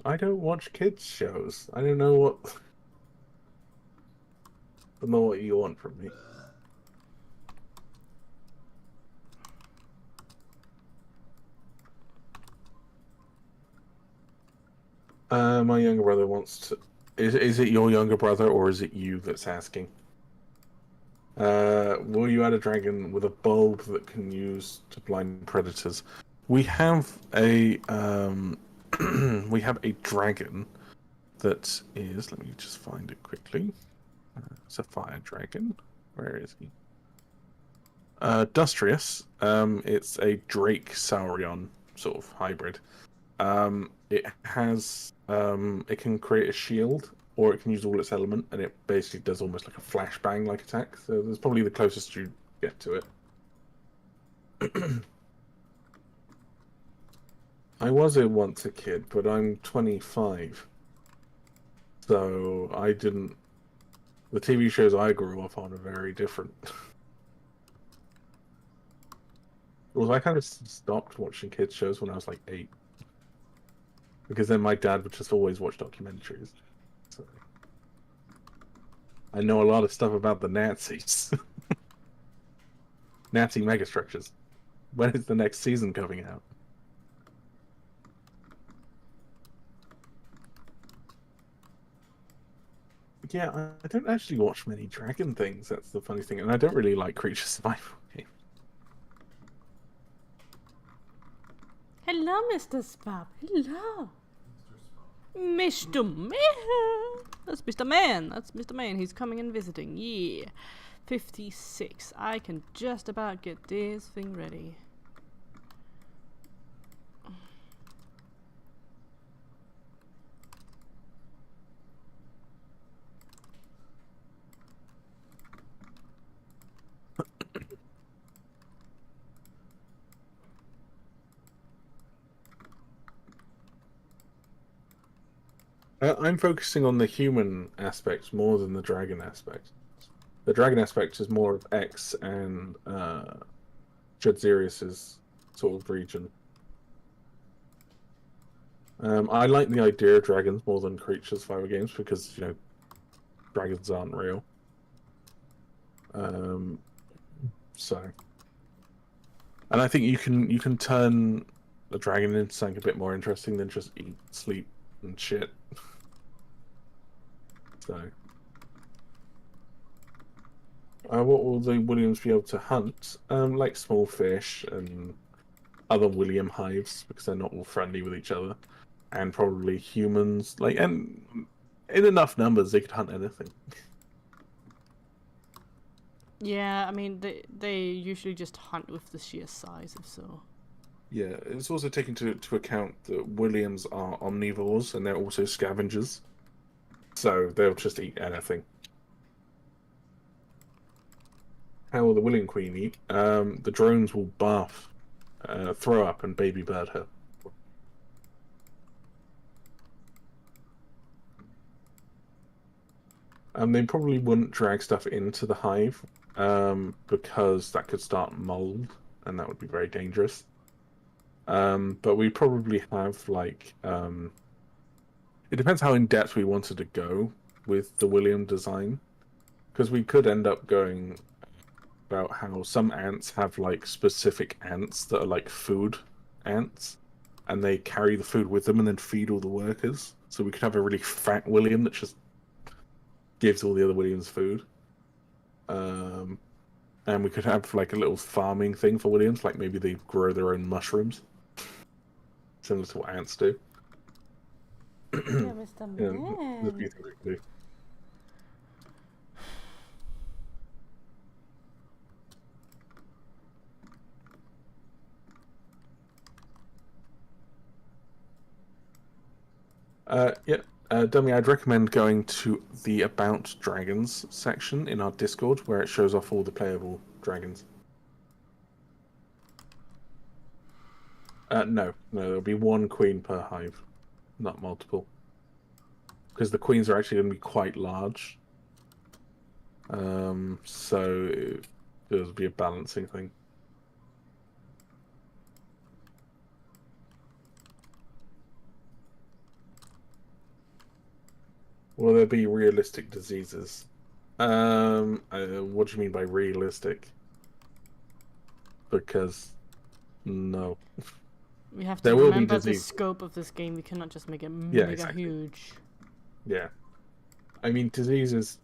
I don't watch kids shows. I don't know what. I don't know what you want from me. My younger brother wants to. Is it your younger brother or is it you that's asking? Will you add a dragon with a bulb that can use to blind predators? We have a we have a dragon that is. Let me just find it quickly. It's a fire dragon. Where is he? Dustrious. It's a Drake Saurion sort of hybrid. It has it can create a shield, or it can use all its element, and it basically does almost like a flashbang like attack. So that's probably the closest you get to it. I was once a kid, but I'm 25, so I didn't. The TV shows I grew up on are very different. Well, I kind of stopped watching kids shows when I was like 8. Because then my dad would just always watch documentaries. So I know a lot of stuff about the Nazis. Nazi megastructures. When is the next season coming out? Yeah, I don't actually watch many dragon things. That's the funny thing, and I don't really like creature survival games. Hello, Mr. Spab. Hello. Mr. Spock. Mr. Man. That's Mr. Man. That's Mr. Man. He's coming and visiting. Yeah. 56. I can just about get this thing ready. I'm focusing on the human aspect more than the dragon aspect. The dragon aspect is more of X and Jadzirius's sort of region. I like the idea of dragons more than creatures survival games because, you know, dragons aren't real. So, and I think you can turn a dragon into something a bit more interesting than just eat, sleep, and shit. So, what will the Williams be able to hunt? Like small fish and other William hives because they're not all friendly with each other, and probably humans. Like, and in enough numbers, they could hunt anything. Yeah, I mean, they usually just hunt with the sheer size of so. Yeah, it's also taken to account that Williams are omnivores and they're also scavengers, so they'll just eat anything. How will the William Queen eat? The drones will bath, throw up, and baby bird her. They probably wouldn't drag stuff into the hive, because that could start mold, and that would be very dangerous. But we probably have like it depends how in depth we wanted to go with the William design, because we could end up going about how some ants have like specific ants that are like food ants, and they carry the food with them and then feed all the workers. So we could have a really fat William that just gives all the other Williams food. And we could have like a little farming thing for Williams, like maybe they grow their own mushrooms, similar to what ants do. Yeah, Mr. Yeah, there's a few Man. things we can do. Dummy, I'd recommend going to the About Dragons section in our Discord, where it shows off all the playable dragons. No, there'll be one queen per hive, not multiple. Because the queens are actually going to be quite large. So there'll be a balancing thing. Will there be realistic diseases? What do you mean by realistic? Because no. We have to There will be remember the disease. scope of this game. We cannot just make it Yeah, mega exactly. huge. Yeah. I mean, diseases.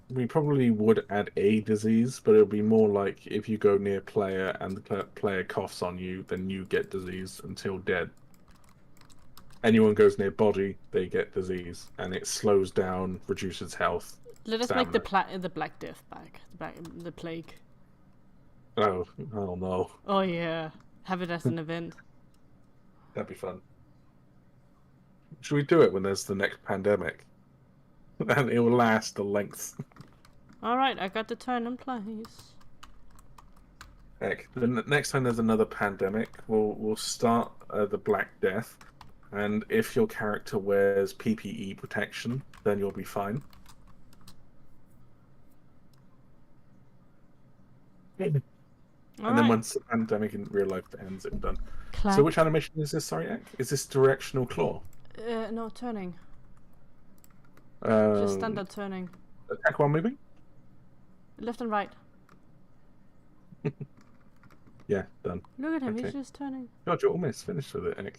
We probably would add a disease, but it would be more like if you go near player and the player coughs on you, then you get disease until dead. Anyone goes near body, they get disease, and it slows down, reduces health. Let us stamina. make the Black Death back. The plague. Oh no. Oh yeah. Have it as an event. That'd be fun. Should we do it when there's the next pandemic? And it will last the length. Alright, I got the turn in place. Heck, the next time there's another pandemic, we'll start the Black Death, and if your character wears PPE protection, then you'll be fine. And then once the pandemic in real life ends, it's done. Clack. So which animation is this? Sorry, Ek? Is this directional claw? No, turning. Um, Just standard turning. Attack while moving? Left and right. Yeah, done. Look at him, Okay. he's just turning. God, you're almost finished with it, Nick.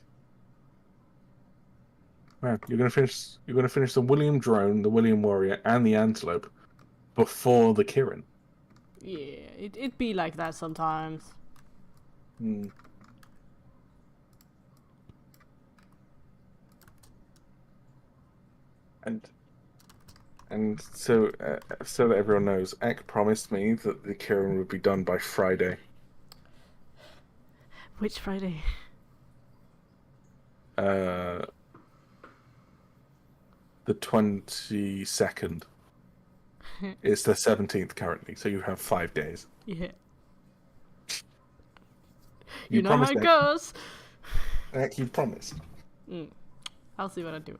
Wow, you're gonna finish. You're gonna finish the William Drone, the William Warrior, and the Antelope before the Kirin. Yeah, it be like that sometimes. Hmm. And so so that everyone knows, Ek promised me that the Kirin would be done by Friday. Which Friday? The 22nd. It's the 17th currently, so you have 5 days. Yeah. You know how it Ek. goes. Ek, you promised. I'll see what I do.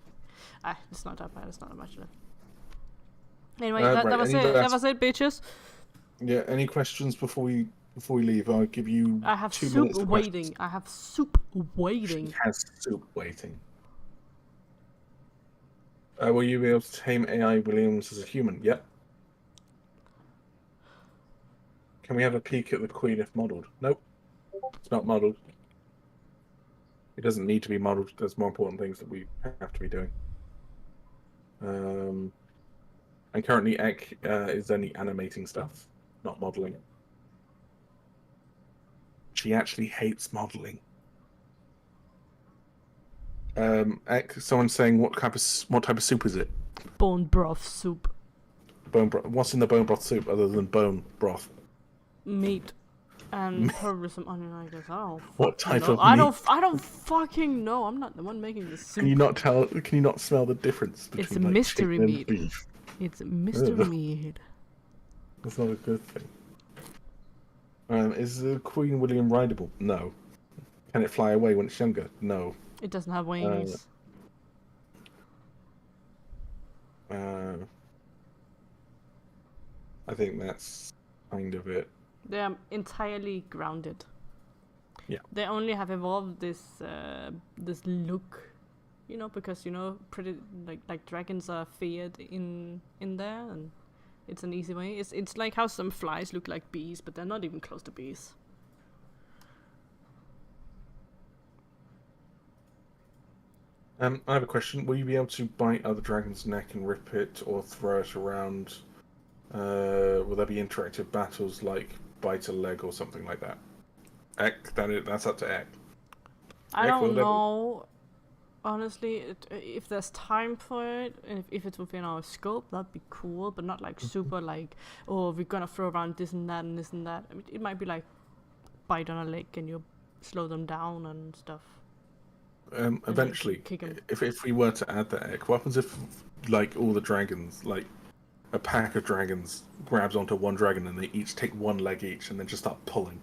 It's not that bad. It's not that much. Anyway, Right, that was any it. last- That was it, bitches. Yeah. Any questions before we leave? I'll give you. I have 2 soup minutes for questions. waiting. I have soup She waiting. has soup waiting. Will you be able to tame AI Williams as a human? Yep. Can we have a peek at the Queen if modelled? Nope. It's not modelled. It doesn't need to be modelled. There's more important things that we have to be doing. And currently, Ek is only animating stuff, not modelling. She actually hates modelling. Ek, someone's saying what type of soup is it? Bone broth soup. Bone broth. What's in the bone broth soup other than bone broth? Meat. And probably some onion, I guess. I don't What fucking type know. of I meat? don't fucking know. I'm not the one making the soup. Can you not tell? Can you not smell the difference between It's a like, mystery chicken meat. and beef? It's mystery Ugh. meat. That's not a good thing. Is the Queen William rideable? No. Can it fly away when it's younger? No. It doesn't have wings. I think that's kind of it. They're entirely grounded. Yeah. They only have evolved this this look, you know, because pretty like dragons are feared in there, and it's an easy way. It's like how some flies look like bees, but they're not even close to bees. I have a question. Will you be able to bite other dragon's neck and rip it, or throw it around? Will there be interactive battles like bite a leg or something like that? Ek, that's up to Ek. I Ek, will don't there be- know. Honestly, if there's time for it, and if it's within our scope, that'd be cool. But not like super like, oh, we're gonna throw around this and that and this and that. I mean, it might be like bite on a leg and you slow them down and stuff. Eventually, kick 'em. if we were to add that Ek, what happens if like all the dragons, like a pack of dragons, grabs onto one dragon and they each take one leg each and then just start pulling?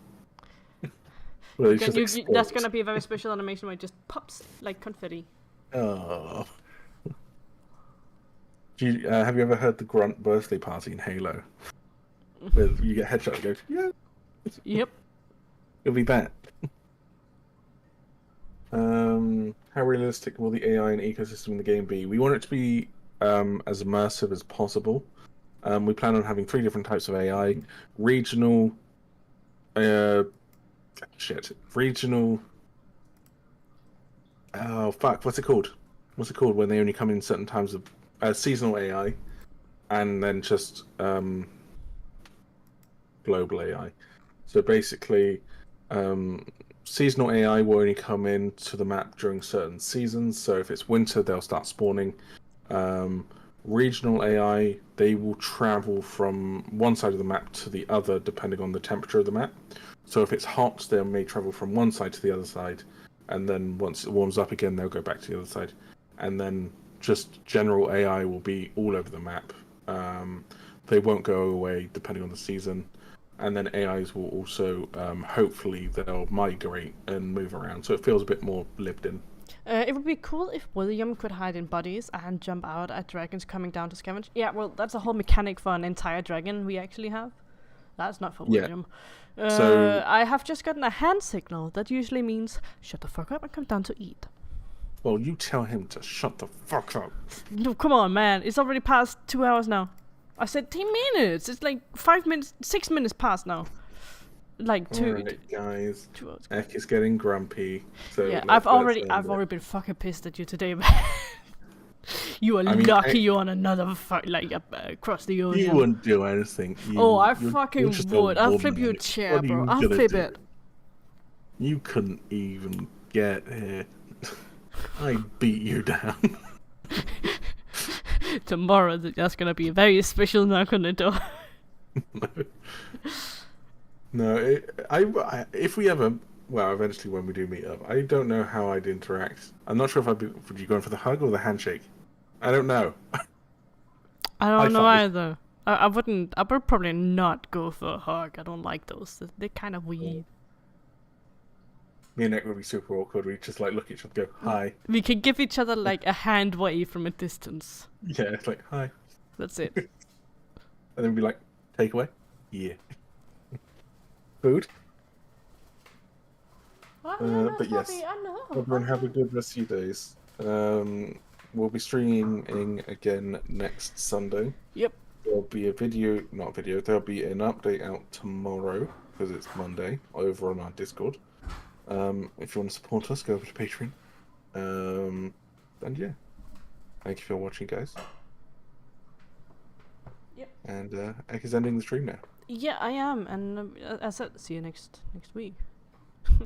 Well, it just That's explodes. gonna be a very special animation where it just pops like confetti. Oh. Have you ever heard the grunt birthday party in Halo? Where you get headshot and go, yeah, Yep. it'll be that. How realistic will the AI and ecosystem in the game be? We want it to be as immersive as possible. We plan on having 3 different types of AI: regional, regional. Oh fuck! What's it called? What's it called when they only come in certain times of seasonal AI, and then just global AI. So basically, seasonal AI will only come into the map during certain seasons. So if it's winter, they'll start spawning. Regional AI, they will travel from one side of the map to the other depending on the temperature of the map. So if it's hot, they may travel from one side to the other side, and then once it warms up again, they'll go back to the other side. And then just general AI will be all over the map. They won't go away depending on the season. And then AIs will also, hopefully, they'll migrate and move around. So it feels a bit more lived in. It would be cool if William could hide in bodies and jump out at dragons coming down to scavenge. Yeah, well, that's a whole mechanic for an entire dragon we actually have. That's not for Yeah. William. So- I have just gotten a hand signal. That usually means shut the fuck up and come down to eat. Well, you tell him to shut the fuck up. No, come on, man. It's already past 2 hours now. I said 10 minutes. It's like 5 minutes, 6 minutes past now. like two. Alright, guys. 2 hours. Ek is getting grumpy. So Yeah, let's I've end it. already been fucking pissed at you today, man. You are I mean, lucky you're on another across the ocean. You wouldn't do anything. Oh, I you're fucking just a would. I'll flip woman. you a chair, What are bro. you I'll gonna flip do? it. You couldn't even get here. I beat you down. Tomorrow, that's gonna be a very special knock on the door. No, if we ever, well, eventually when we do meet up, I don't know how I'd interact. I'm not sure if would you go in for the hug or the handshake? I don't know. I don't know five. either. I wouldn't. I would probably not go for a hug. I don't like those. They're kind of weird. Me and Nick would be super awkward. We'd just like look at each other, go hi. We can give each other like a hand wave from a distance. Yeah, it's like hi, That's it. and then we'd be like, takeaway. Yeah. Food. But yes, everyone have a good rest of your days. We'll be streaming again next Sunday. Yep. There'll be a video, not video, there'll be an update out tomorrow, because it's Monday, over on our Discord. If you want to support us, go over to Patreon. And yeah, thank you for watching, guys. Yep. And Ek is ending the stream now. Yeah, I am, and as I said, see you next week.